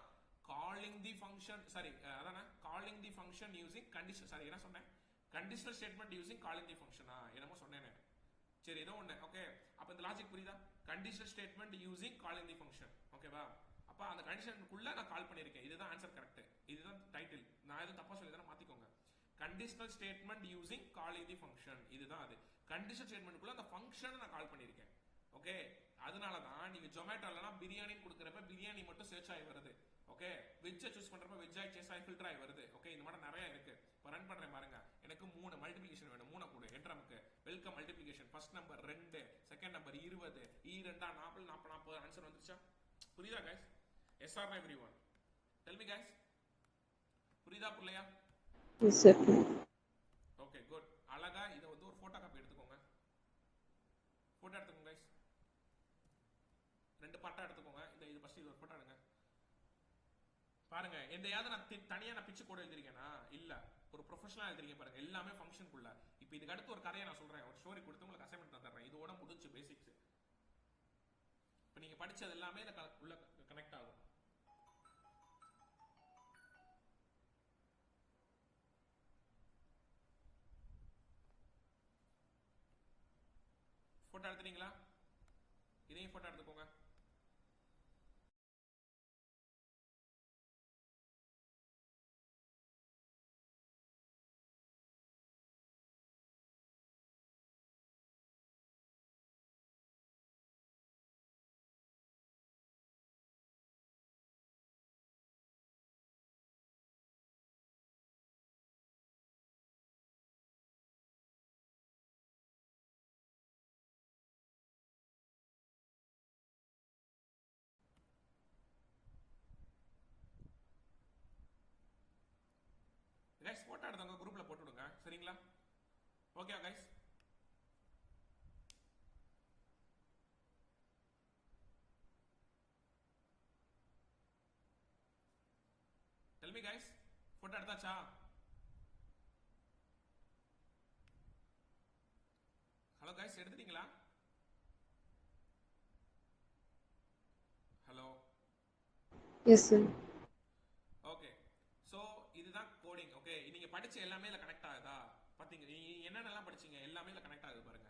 காலிங் தி ஃபங்க்ஷன், சாரி அதானே calling the function using condition, sorry என்ன சொன்னேன், கண்டிஷனல் ஸ்டேட்மெண்ட் யூசிங் காலிங் தி ஃபங்க்ஷனா என்னமோ சொன்னேனே. சரி ஏதோ ஒண்ணு. ஓகே, அப்ப இந்த லாஜிக் புரியுதா? Conditional statement using calling the function. ஓகேவா? அப்ப அந்த கண்டிஷனுக்குள்ள நான் கால் பண்ணிருக்கேன். இதுதான் ஆன்சர் கரெக்ட், இதுதான் டைட்டில். நான் எதுவும் தப்பா சொல்லி தானே மாத்திக்கோங்க. Conditional statement using calling the function, இதுதான் அது. கண்டிஷனல் ஸ்டேட்மெண்ட்குள்ள அந்த ஃபங்க்ஷனை நான் கால் பண்ணிருக்கேன். ஓகே, அதனாலதான் நீங்க ஜொமேட்டோலனா பிரியாணி கொடுக்கறப்ப பிரியாணி மட்டும் சர்ச் ஆகி வருது. ஓகே, வெஜ் சூஸ் பண்றப்ப வெஜ் ஆகி சேஸ் ஆகி ஃபில்டர் ஆகி வருது. ஓகே, இந்த மாதிரி நிறைய இருக்கு. இப்போ ரன் பண்றேன் பாருங்க, எனக்கு 3 மல்டிபிளிகேஷன் வேணும், 3 கூட என்டர் நமக்கு. Welcome multiplication, first number 2, second number 20, 2 40 40 40 answer வந்துருச்சா? புரியுதா guys? Yes or everyone, tell me guys. புரியுதா புள்ளையா? Yes sir. Okay good. அழகா இதை வந்து ஒரு போட்டோ காப்பி எடுத்துக்கோங்க. போட்டோ எடுத்துக்கோங்க கைஸ், 2 பார்ட்டா எடுத்துக்கோங்க. இது ஃபர்ஸ்ட் இது ஒரு போட்டோ எடுங்க. பாருங்க, எந்தையாவது நான் தனியா நான் பிச்சு கோட் எழுதிருக்கேனா? இல்ல, ஒரு ப்ரொஃபஷனலா எழுதிருக்கேன் பாருங்க, எல்லாமே ஃபங்க்ஷனுக்குள்ள. இப்போ இதுக்கு அடுத்து ஒரு கதையை நான் சொல்றேன், ஒரு ஸ்டோரி கொடுத்து உங்களுக்கு அசைன்மெண்ட் நான் தர்றேன். இதோட முடிஞ்சு பேசிக்ஸ். இப்போ நீங்க படிச்சது எல்லாமே உள்ள கனெக்ட் ஆகும். போட்டோ எடுத்துட்டீங்களா? இதையும் போட்டோ எடுத்துக்கோங்க. போட்டோ எடுத்தவங்க குரூப்ல போட்டு விடுங்க சரிங்களா? Okay guys. Tell me guys, photo எடுத்தாச்சா? ஹலோ கைஸ், எடுத்துட்டீங்களா? Hello. Yes sir. Okay, so இதுதான் கோடிங். ஓகே, நீங்க படிச்ச எல்லாமே இதுல கனெக்ட் ஆகுதா? பாத்தீங்க என்னென்னலாம் படிச்சீங்க எல்லாமே இதுல கனெக்ட் ஆகுது பாருங்க.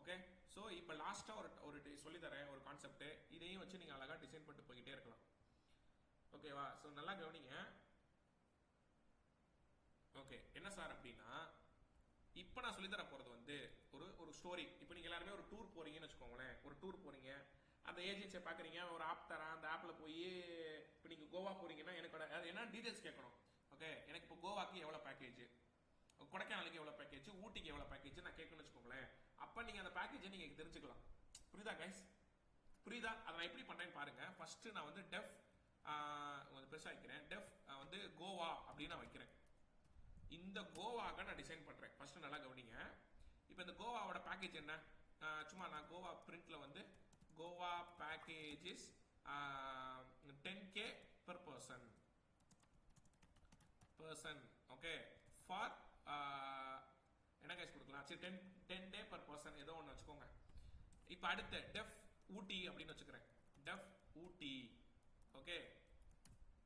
ஓகே, சோ இப்போ லாஸ்டா ஒரு சொல்லி தரேன் ஒரு கான்செப்ட். இதையும் வச்சு நீங்க அழகா டிசைன் பண்ணிட்டு போயிட்டே இருக்கலாம். ஓகேவா? சோ நல்லா கவனிங்க. ஓகே, என்ன சார் அப்படின்னா இப்போ நான் சொல்லி தர போறது வந்து ஒரு ஸ்டோரி. இப்போ நீங்க எல்லாருமே ஒரு டூர் போறீங்கன்னு வச்சுக்கோங்களேன். ஒரு டூர் போறீங்க, அந்த ஏஜென்சியை பாக்குறீங்க, ஒரு ஆப் தரேன், அந்த ஆப்ல போய் இப்போ நீங்க கோவா போறீங்கன்னா எனக்கு என்ன டீடைல்ஸ் கேட்கணும். ஓகே, எனக்கு இப்போ கோவாக்கு எவ்வளவு பேக்கேஜ், கொடைக்கானலுக்கு எவ்வளவு பேக்கேஜ், ஊட்டிக்கு எவ்வளவு பேக்கேஜ் நான் கேட்கணும்னு வச்சுக்கோங்களேன். அப்ப நீங்க அந்த பேக்கேஜை நீங்க தெரிஞ்சுக்கலாம். புரியுதா கைஸ்? புரியுதா? அதை நான் எப்படி பண்றேன்னு பாருங்க. ஃபர்ஸ்ட் நான் வந்து டெஃப் கொஞ்சம் பெருசா வைக்கிறேன். டெஃப் வந்து கோவா அப்படின்னு நான் வைக்கிறேன். இந்த கோவாக நான் டிசைன் பண்றேன். ஃபர்ஸ்ட் நல்லா கவனிங்க. இப்போ இந்த கோவாவோட பேக்கேஜ் என்ன? சும்மா நான் கோவா பிரிண்ட்ல வந்து Goa packages 10K per person. Okay, for என்ன கைஸ் கொடுக்கலாம்? சரி 10 day per person ஏதோ ஒன்று வச்சுக்கோங்க. இப்போ அடுத்து டெஃப் ஊட்டி அப்படின்னு வச்சுக்கிறேன். டெஃப் ஊட்டி. ஓகே,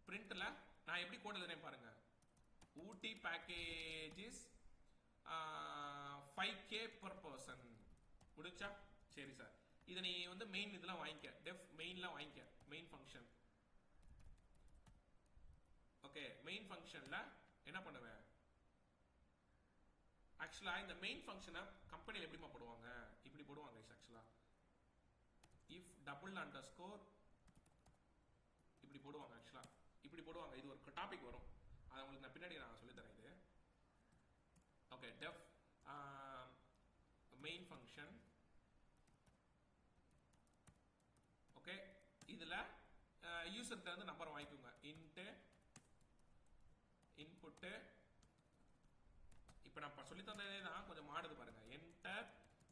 பிரிண்ட்ல நான் எப்படி கோட் எழுதுறேன் பாருங்க. ஊட்டி பேக்கேஜஸ் 5K per person. முடிச்சா? சரி சார், இதை நீ வந்து மெயின் இதெல்லாம் வாங்கிக்க, டெஃப் மெயின்ல வாங்கிக்க, மெயின் ஃபங்க்ஷன். ஓகே, மெயின் ஃபங்க்ஷன்ல என்ன பண்ணுவேன்? ஆக்சுவலா இந்த மெயின் ஃபங்க்ஷனை கம்பெனியில் எப்படிமா போடுவாங்க? இப்படி போடுவாங்க ஆக்சுவலா. இஃப் டபுள் அண்டர்ஸ்கோர் இப்படி போடுவாங்க. ஆக்சுவலா இப்படி போடுவாங்க. இது ஒரு டாபிக் வரும், அது உங்களுக்கு நான் பின்னாடி நான் சொல்லி தரேன் இது. Okay, def main function. Okay, இதுல யூசர்கிட்ட இருந்து நம்பர் வாங்கிக்கோங்க. Int input. இப்போ நான் சொல்லி தந்ததே தான், கொஞ்சம் மாடுது பாருங்க. Enter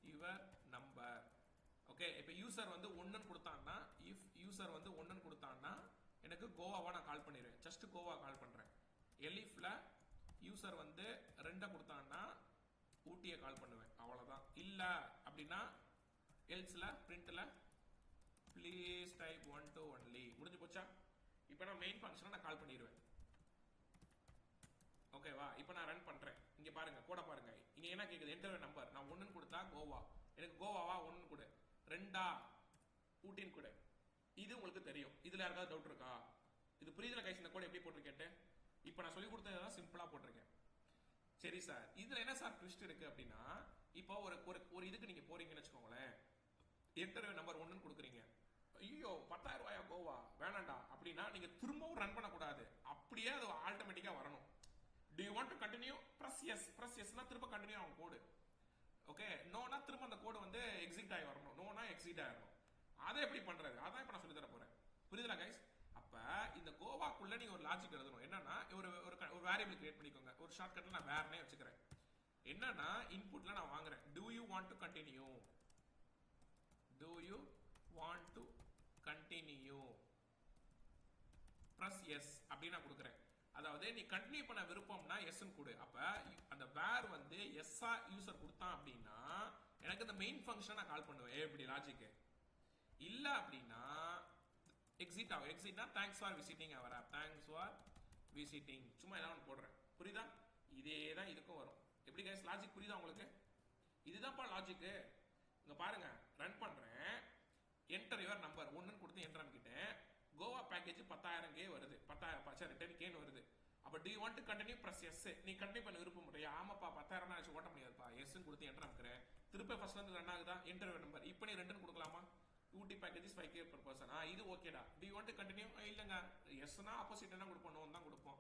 your number. ஓகே, இப்போ யூசர் வந்து 1 கொடுத்தான்னா, இஃப் யூசர் வந்து 1 கொடுத்தான்னா எனக்கு கோவாவா நான் கால் பண்ணிடுவேன். ஜஸ்ட் கோவா கால் பண்றேன். எலிஃப்ல யூசர் வந்து 2 கொடுத்தான்னா ஊட்டியை கால் பண்ணுவேன். அவ்வளவுதான். இல்ல அப்படின்னா எல்ஸ்ல பிரிண்ட்ல ப்ளீஸ் டைப் 1 to only. முடிஞ்சு போச்சா? இப்போ நான் மெயின் ஃபங்க்ஷனை நான் கால் பண்ணிடுவேன். ஓகேவா? இப்போ நான் ரன் பண்றேன். இங்க பாருங்க, கோட பாருங்க. இங்க என்ன கேக்குது? Enter number. நான் 1 கொடுத்தா கோவா, எனக்கு கோவாவா 1 கொடு, 2 ஊட்டின்னு கொடு. இது உங்களுக்கு தெரியும். இதுல யாருக்காவது டவுட் இருக்கா? இது புரியுதுல கைஸ்? இந்த கோட் எப்படி போட்டிருக்கேன்? இப்போ நான் சொல்லி கொடுத்ததான் சிம்பிளா போட்டிருக்கேன். சரி சார், இதுல என்ன சார் ட்விஸ்ட் இருக்கு அப்படின்னா, இப்போ ஒரு இதுக்கு நீங்க போறீங்கன்னு வச்சுக்கோங்களேன். என்டர் நம்பர் 1 கொடுக்குறீங்க. ஐயோ 10,000 ரூபாயா கோவா, வேணாண்டா அப்படின்னா நீங்க திரும்பவும் ரன் பண்ணக்கூடாது. அப்படியே அது ஆட்டோமேட்டிக்கா வரணும். Do you want to continue? press yes. press yes னா திரும்ப கண்டினியூ ஆகும் கோடு. ஓகே, நோனா திரும்ப அந்த கோடு வந்து எக்ஸிட் ஆகி வரணும். நோனா எக்ஸிட் ஆயிரணும். அதை எப்படி பண்றது? அதான் இப்ப நான் சொல்லி தர போறேன். புரியுதுல கைஸ்? அப்ப இந்த கோவாக்குள்ள நீங்க ஒரு லாஜிக் எழுதணும். என்னன்னா ஒரு வேரியபிள் கிரியேட் பண்ணிக்கோங்க. ஒரு ஷார்ட்கட்ல நான் வேறனே வச்சுக்கிறேன். என்னன்னா இன்புட்ல நான் வாங்குறேன். Do you want to continue? Do you want to continue? press yes அப்படி நான் கொடுக்குறேன். அதாவது நீ கண்டினியூ பண்ண விருப்பம்னா எஸ்ன்னு கொடு. அப்ப அந்த வேர் வந்து எஸ்ஸா யூசர் கொடுத்தான் அப்படின்னா எனக்கு இந்த மெயின் ஃபங்க்ஷன் நான் கால் பண்ணுவேன். எப்படி லாஜிக்? இல்ல அப்படின்னா எக்ஸிட் ஆகும். எக்ஸிட்னா thanks for visiting our app, thanks for visiting, சும்மா ஏதாவது ஒன்று போடுறேன். புரியுதா? இதே தான் இதுக்கும் வரும். எப்படி கைஸ்? லாஜிக் புரியுதா உங்களுக்கு? இதுதான்ப்பா லாஜிக். இங்க பாருங்க, ரன் பண்றேன். என்டர் யுவர் நம்பர் 1 கொடுத்து என்டர் அனுப்பிட்டேன். கோவா பேக்கேஜ் 10,000K வருது, 10,000 10K வருது. அப்ப do you want to continue? press yes. நீ கண்டினியூ பண்ண விருப்பம் இல்லையா? ஆமாப்பா 10,000 ஆச்சு, ஓட்ட முடியாதுப்பா. எஸ் கொடுத்து என்டர் அனுப்புறேன். திருப்பி ஃபர்ஸ்ட்ல இருந்து ரன் ஆகுதா? Enter your number. இப்போ நீ 2 கொடுக்கலாமா? ஊட்டி பேக்கேஜஸ் 5K per person. இது ஓகேடா. do you want to continue? இல்லங்க, எஸ்னா ஆப்போசிட் என்ன கொடுப்போம்? நோ தான் கொடுப்போம்.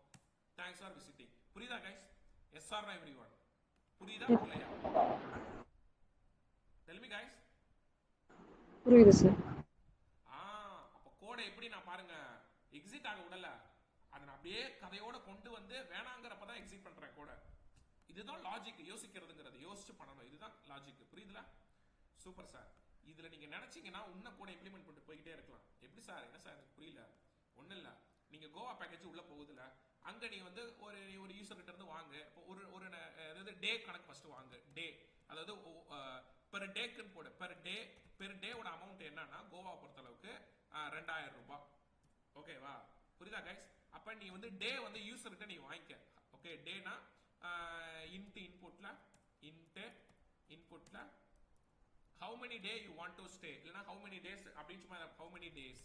Thanks for visiting. புரியுதா guys? Yes or no everyone? புரியுதா? புரியலையா? tell me guys. புரியுது சார். அப்ப கோடை எப்படி நான் பாருங்க எக்ஸிட் ஆக விடல, அதை நான் அப்படியே கதையோட கொண்டு வந்து வேணாங்கிறப்பதான் எக்ஸிட் பண்றேன் கோடை. இதுதான் லாஜிக். யோசிக்கிறதுங்கிறது யோசிச்சு பண்ணணும். இதுதான் லாஜிக். புரியுதுல? Super sir. இதுல நீங்க நினைச்சீங்கன்னா இன்னும் கூட இம்ப்ளிமெண்ட் பண்ணிட்டு போய்கிட்டே இருக்கலாம். எப்படி சார்? என்ன சார் எனக்கு புரியல. ஒன்றும் இல்லை, நீங்கள் கோவா பேக்கேஜ் உள்ளே போகுதுல, அங்கே நீங்கள் வந்து ஒரு யூசர் கிட்ட இருந்து வாங்க. இப்போ ஒரு அதாவது டே கணக்கு ஃபர்ஸ்ட் வாங்க. டே அதாவது பெர் டேக்குன்னு போடு. பெர் டேவோட அமௌண்ட் என்னன்னா கோவா பொறுத்தளவுக்கு 2000 ரூபாய். ஓகேவா? புரியுதா கைஸ்? அப்போ நீ வந்து டே வந்து யூசர் கிட்ட நீ வாங்கிக்க. ஓகே, டேனா இன்புட்ல how many day you want to stay, இல்லனா how many days அப்படின்னு சும்மா how many days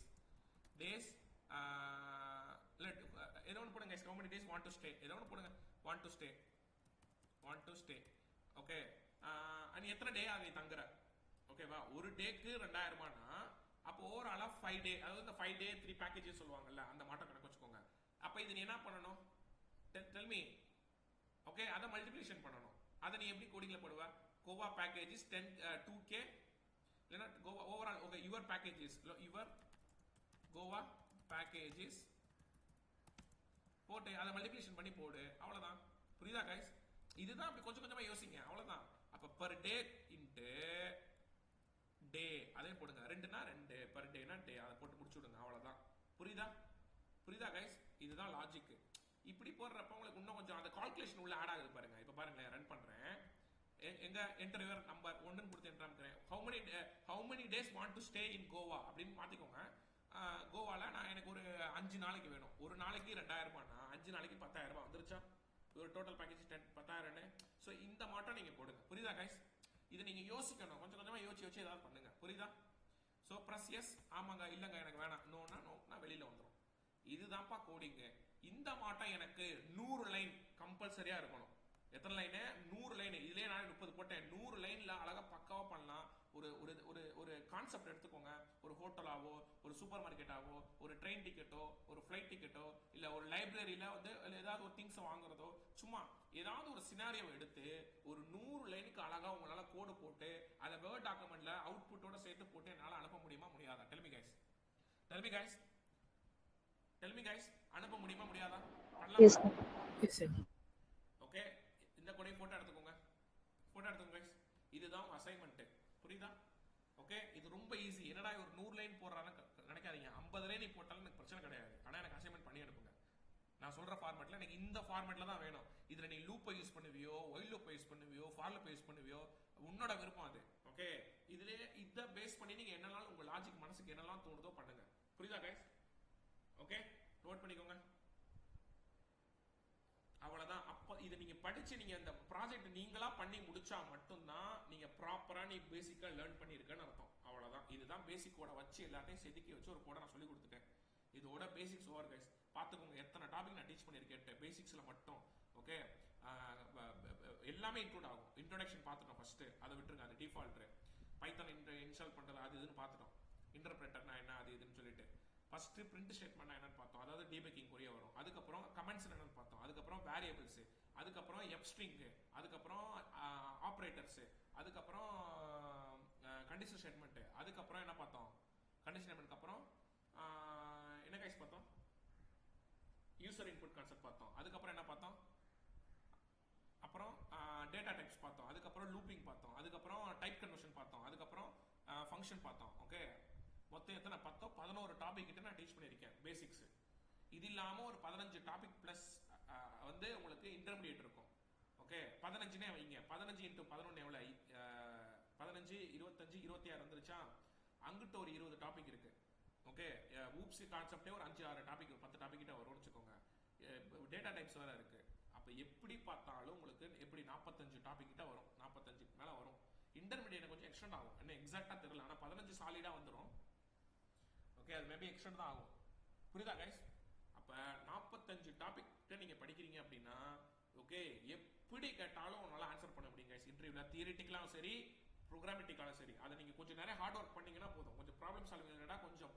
ஏதோ ஒன்று போடுங்க. how many days want to stay, ஏதோ ஒன்று போடுங்க. want to stay. ஓகே, நீ எத்தனை டே அங்கே தங்குற? ஓகேவா? ஒரு டேக்கு 2000 ரூபாய்னா அப்போ ஓவராலா 5 டே, அதாவது இந்த 5 டே 3 பேக்கேஜஸ் சொல்லுவாங்கல்ல, அந்த மாட்டம் கணக்கு வச்சுக்கோங்க. அப்போ இது நீ என்ன பண்ணணும்? Tell me. ஓகே, அதை மல்டிப்ளிகேஷன் பண்ணணும். அதை நீ எப்படி கோடிங்ல போடுவ? கோவா பேக்கேஜஸ் 2k இல்லனா Goa overall. Okay, your Goa packages போட்டு அதை மல்டிப்ளிகேஷன் பண்ணி போடு. அவ்வளவுதான். புரியுதா கைஸ்? இதுதான். அப்படி கொஞ்சம் கொஞ்சமா யோசிங்க. அவ்வளவுதான். அப்ப per day into டே அதே போடுங்க. 2னா 2, per dayனா டே, அதை போட்டு முடிச்சு விடுங்க. அவ்வளவுதான். புரியுதா கைஸ்? இதுதான் லாஜிக். இப்படி போடுறப்ப உங்களுக்கு இன்னும் கொஞ்சம் அந்த கால்குலேஷன் உள்ள ஆட் ஆகுது பாருங்க. இப்ப பாருங்களேன், ரன் பண்றேன். எங்க என்டர் யுவர் நம்பர் 1ன்னு கொடுத்து என்டர் பண்றேன். how many days want to stay in Goa அப்படின்னு மாத்திக்கோங்க. கோவால நான் எனக்கு ஒரு 5 நாளைக்கு வேணும். ஒரு நாளைக்கு 2000 ரூபாய்னா 5 நாளைக்கு 10000 ரூபாய் வந்துருச்சா? ஒரு டோட்டல் பேக்கேஜ் 10,000. ஸோ இந்த மாட்டம் நீங்க போடுங்க. புரியுதா கைஸ்? இதை நீங்க யோசிக்கணும். கொஞ்சம் கொஞ்சமா யோசிச்சு ஏதாவது பண்ணுங்க. புரியுதா? So press yes. ஆமாங்க, இல்லைங்க எனக்கு வேணாம், நோனா வெளியில வந்துடும். இதுதான்ப்பா கோடிங்கு. இந்த மாட்டம் எனக்கு 100 லைன் கம்பல்சரியா இருக்கணும். எத்தனை லைனு? 100 லைன். இதுலயே நான் 30 போட்டேன். 100 லைன்ல அழகா பக்காவா பண்ணலாம். ஒரு கான்செப்ட் எடுத்துக்கோங்க. ஒரு ஹோட்டலாவோ, ஒரு சூப்பர் மார்க்கெட்டாவோ, ஒரு ட்ரெயின் டிக்கெட்டோ, ஒரு ஃபிளைட் டிக்கெட்டோ, இல்ல ஒரு லைப்ரரியில வந்து ஏதாவது ஒரு திங்ஸ் வாங்குறதோ, சும்மா ஏதாவது ஒரு சினாரியோவை எடுத்து ஒரு 100 லைனுக்கு அழகா உங்களால கோடு போட்டு அதை வேர்ட் டாக்குமெண்ட்ல அவுட்புட்டோட சேர்த்து போட்டு என்னால அனுப்ப முடியுமா முடியாதா? டெல்மி கைஸ், அனுப்ப முடியுமா முடியாதா? பண்ணலாம். ஓகே, இந்த கூட போட்டோ எடுத்துக்கோங்க கைஸ். இதுதான் உங்க அசைன்மெண்ட். புரியுதா? ஓகே, இது ரொம்ப ஈஸி. என்னடா ஒரு 100 லைன் போடுறான்னு நினைக்காதீங்க. 50 லைன் போட்டாலும் எனக்கு பிரச்சனை கிடையாது. ஆனா எனக்கு அசைன்மெண்ட் பண்ணி எடுப்புங்க. நான் சொல்ற ஃபார்மேட்ல எனக்கு இந்த ஃபார்மேட்ல தான் வேணும். இதுல நீ லூப்பை யூஸ் பண்ணுவியோ, ஒயில் லூப்பை யூஸ் பண்ணுவியோ, ஃபார் லூப்பை யூஸ் பண்ணுவியோ, உன்னோட விருப்பம் அது. ஓகே, இதுல இத பேஸ் பண்ணி நீங்க என்னெல்லாம் உங்க லாஜிக் மனசுக்கு என்னெல்லாம் தோணுதோ பண்ணுங்க. புரியுதா கைஸ்? ஓகே, நோட் பண்ணிக்கோங்க. அவ்வளவுதான். அப்ப இதை நீங்க படிச்சு நீங்க இந்த ப்ராஜெக்ட் நீங்களா பண்ணி முடிச்சா மட்டும்தான் நீங்க ப்ராப்பரா நீ பேசிக்கா லேர்ன் பண்ணிருக்கன்னு அர்த்தம். அவ்வளவுதான். இதுதான் பேசிக்கோட வச்சு எல்லாத்தையும் செதுக்கி வச்சு ஒரு கோடை நான் சொல்லி கொடுத்துட்டேன். இதோட பேசிக்ஸ் ஓவர் கைஸ். பாத்துக்கோங்க எத்தனை டாபிக் நான் டீச் பண்ணிருக்கேன் பேசிக்ஸ்ல மட்டும். ஓகே, எல்லாமே இன்க்ளூட் ஆகும். இன்ட்ரோடக்ஷன் பார்த்துட்டோம் ஃபர்ஸ்ட், அதை விட்டுருங்க. அது டிஃபால்ட். பைத்தான் இன்ஸ்டால் பண்றது அது இதுன்னு பார்த்துட்டோம். இன்டர்பிரேட்டர்னா என்ன அது இதுன்னு சொல்லிட்டு ஃபர்ஸ்ட் பிரிண்ட் ஸ்டேட்மெண்ட் என்னன்னு பார்த்தோம். அதாவது டீபக்கிங் குறிய வரும். அதுக்கப்புறம் கமெண்ட்ஸ் என்னன்னு பார்த்தோம். அதுக்கப்புறம் வேரியபிள்ஸ், அதுக்கப்புறம் எஃப் ஸ்ட்ரிங், அதுக்கப்புறம் ஆப்ரேட்டர்ஸ், அதுக்கப்புறம் கண்டிஷன் ஸ்டேட்மெண்ட், அதுக்கப்புறம் என்ன பார்த்தோம்? கண்டிஷன் ஸ்டேட்மெண்ட்க்கு அப்புறம் என்ன கைஸ் பார்த்தோம்? யூசர் இன்புட் கான்செப்ட் பார்த்தோம். அதுக்கப்புறம் என்ன பார்த்தோம்? அப்புறம் டேட்டா டைப்ஸ் பார்த்தோம். அதுக்கப்புறம் லூப்பிங் பார்த்தோம். அதுக்கப்புறம் டைப் கன்வர்ஷன் பார்த்தோம். அதுக்கப்புறம் ஃபங்க்ஷன் பார்த்தோம். ஓகே, மொத்தம் எத்தனை? 11 டாபிக் கிட்ட நான் டீச் பண்ணியிருக்கேன் பேசிக்ஸ். இது இல்லாம ஒரு 15 டாபிக் பிளஸ் வந்து உங்களுக்கு இன்டர்மீடியேட் இருக்கும். ஓகே, 15னே வைங்க. 15 × 11 எவ்வளவு? 15, 25, 26 வந்துருச்சா? அங்கிட்ட ஒரு 20 டாபிக் இருக்கு. ஓகே, ஊப்ஸ் கான்செப்டே ஒரு 5-6 டாபிக், 10 டாபிக் கிட்ட வரும்னு வச்சுக்கோங்க. டேட்டா டைப்ஸ் வேற இருக்கு. அப்ப எப்படி பார்த்தாலும் உங்களுக்கு எப்படி 45 டாபிக் கிட்ட வரும். 45 மேல வரும். இன்டர்மீடியேட் கொஞ்சம் எக்ஸ்டெண்ட் ஆகும். என்ன எக்ஸாக்டா தெரியல, ஆனா 15 சாலிடா வந்துடும். ஓகே, அது மேபி எக்ஸ்டெண்ட் தான் ஆகும். புரியுதா கைஸ்? அப்ப 45 டாபிக் நீங்க படிக்கிறீங்க அப்படின்னா ஓகே, எப்படி கேட்டாலும் உங்களால ஆன்சர் பண்ண முடியும் கைஸ். இன்டர்வியூல தியரிட்டிக்கலாவும் சரி, ப்ரோக்ராமேட்டிக்காலும் சரி. அதை நீங்க கொஞ்சம் நிறைய ஹார்ட் ஒர்க் பண்ணீங்கன்னா போதும். கொஞ்சம் ப்ராப்ளம் சால்விங் கொஞ்சம்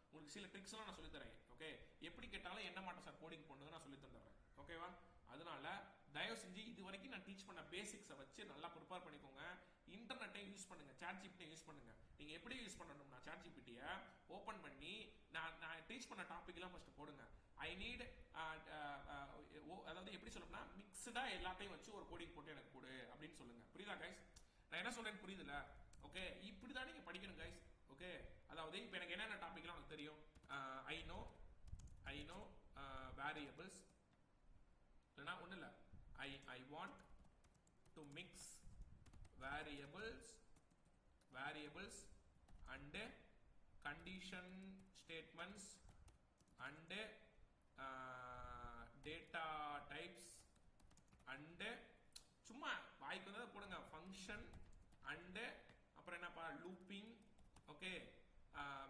உங்களுக்கு சில ட்ரிக்ஸ் எல்லாம் நான் சொல்லி தரேன். ஓகே, எப்படி கேட்டாலும் என்ன மாட்டேன் சார் கோடிங் பண்ணுங்க நான் சொல்லி தந்துடுறேன். ஓகேவா? அதனால தயவு செஞ்சு இது வரைக்கும் நான் டீச் பண்ண பேசிக்ஸை வச்சு நல்லா ப்ரிப்பேர் பண்ணிக்கோங்க. இன்டர்நெட்டை யூஸ் பண்ணுங்க, சாட் ஜிபிடி யூஸ் பண்ணுங்க. நீங்க எப்படி யூஸ் பண்ணணும்னா சாட் ஜிபிடியை ஓபன் பண்ணி நான் டீச் பண்ண டாபிக் எல்லாம் ஃபர்ஸ்ட் போடுங்க. ஐ நீட் அதாவது எப்படி சொல்லணும்னா மிக்ஸ்டு மிக்ஸ்டா எல்லாத்தையும் வச்சு ஒரு கோடிங் போட்டு எனக்கு கொடு அப்படின்னு சொல்லுங்க. புரியுதா கைஸ்? நான் என்ன சொல்றேன்னு புரியுதுல? ஓகே, இப்படிதான் நீங்க படிக்கணும் கைஸ். ஓகே, அதாவது இப்போ எனக்கு என்னென்ன டாபிக்லாம் எனக்கு தெரியும். ஐ நோ வேரியபிள்ஸ், இல்லைனா ஒன்றும் இல்லை, I want to mix variables and condition statements and data types and சும்மா வாய்க்கு வந்ததை போடுங்க, function and அப்புறம் என்னப்பா looping. ஓகே,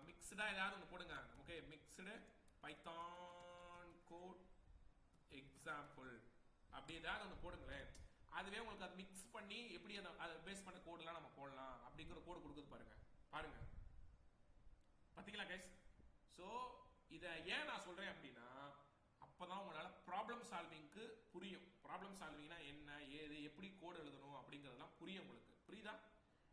மிக்ஸ்டா ஏதாவது ஒன்று போடுங்க. Okay, mixed Python code example அப்படி ஏதாவது ஒன்று போடுங்களேன். அதுவே உங்களுக்கு அது மிக்ஸ் பண்ணி எப்படி அதை பேஸ் பண்ண கோடெல்லாம் நம்ம போடலாம் அப்படிங்கிற கோடு கொடுக்குது பாருங்க. பாத்தீங்களா கைஸ்? ஸோ இதை ஏன் நான் சொல்றேன் அப்படின்னா, அப்பதான் உங்களால ப்ராப்ளம் சால்விங்க்கு புரியும். ப்ராப்ளம் சால்விங்னா என்ன, ஏது, எப்படி கோடு எழுதணும் அப்படிங்கிறதெல்லாம் புரியும் உங்களுக்கு. புரியுதா?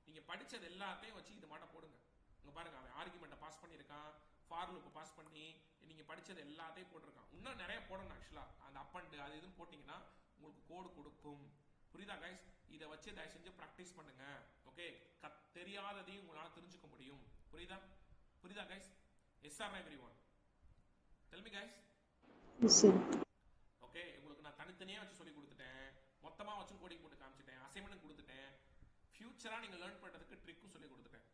நீங்க படிச்சது எல்லாத்தையும் வச்சு இது மாட்ட போடுங்க. இங்க பாருங்க, அவன் ஆர்குமெண்ட்டை பாஸ் பண்ணியிருக்கான், ஃபார் லூப் பாஸ் பண்ணி நீங்க படிச்சது எல்லாத்தையும் போட்டிருக்கான். இன்னும் நிறைய போடணும் ஆக்சுவலா. அந்த அப்பண்டு அது இதுன்னு போட்டீங்கன்னா உங்களுக்கு கோடு கொடுக்கும். புரியுதா கைஸ்? இதை வச்சு தயவு செஞ்சு ப்ராக்டிஸ் பண்ணுங்க. ஓகே, தெரியாததையும் உங்களால தெரிஞ்சுக்க முடியும். புரியுதா guys? Yes or everyone? Tell me guys. Yes sir. Okay, உங்களுக்கு நான் தனித்தனியா வச்சு சொல்லி கொடுத்துட்டேன், மொத்தமா வச்சு கோடிங் போட்டு காமிச்சிட்டேன், அசைன்மெண்ட் கொடுத்துட்டேன், ஃபியூச்சரா நீங்க லேர்ன் பண்றதுக்கு ட்ரிக்கும் சொல்லி கொடுத்துட்டேன்.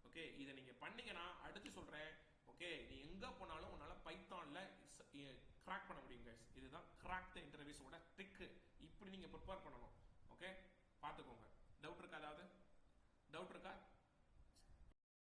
ஓகே, இதை நீங்க பண்ணீங்கன்னா அடுத்து சொல்றேன். ஓகே, நீ எங்க போனாலும் உன்னால பைத்தான்ல கிராக் பண்ண முடியும் கைஸ். இதுதான் கிராக் தி இன்டர்வியூஸோட ட்ரிக். இப்படி நீங்க ப்ரிப்பேர் பண்ணணும்.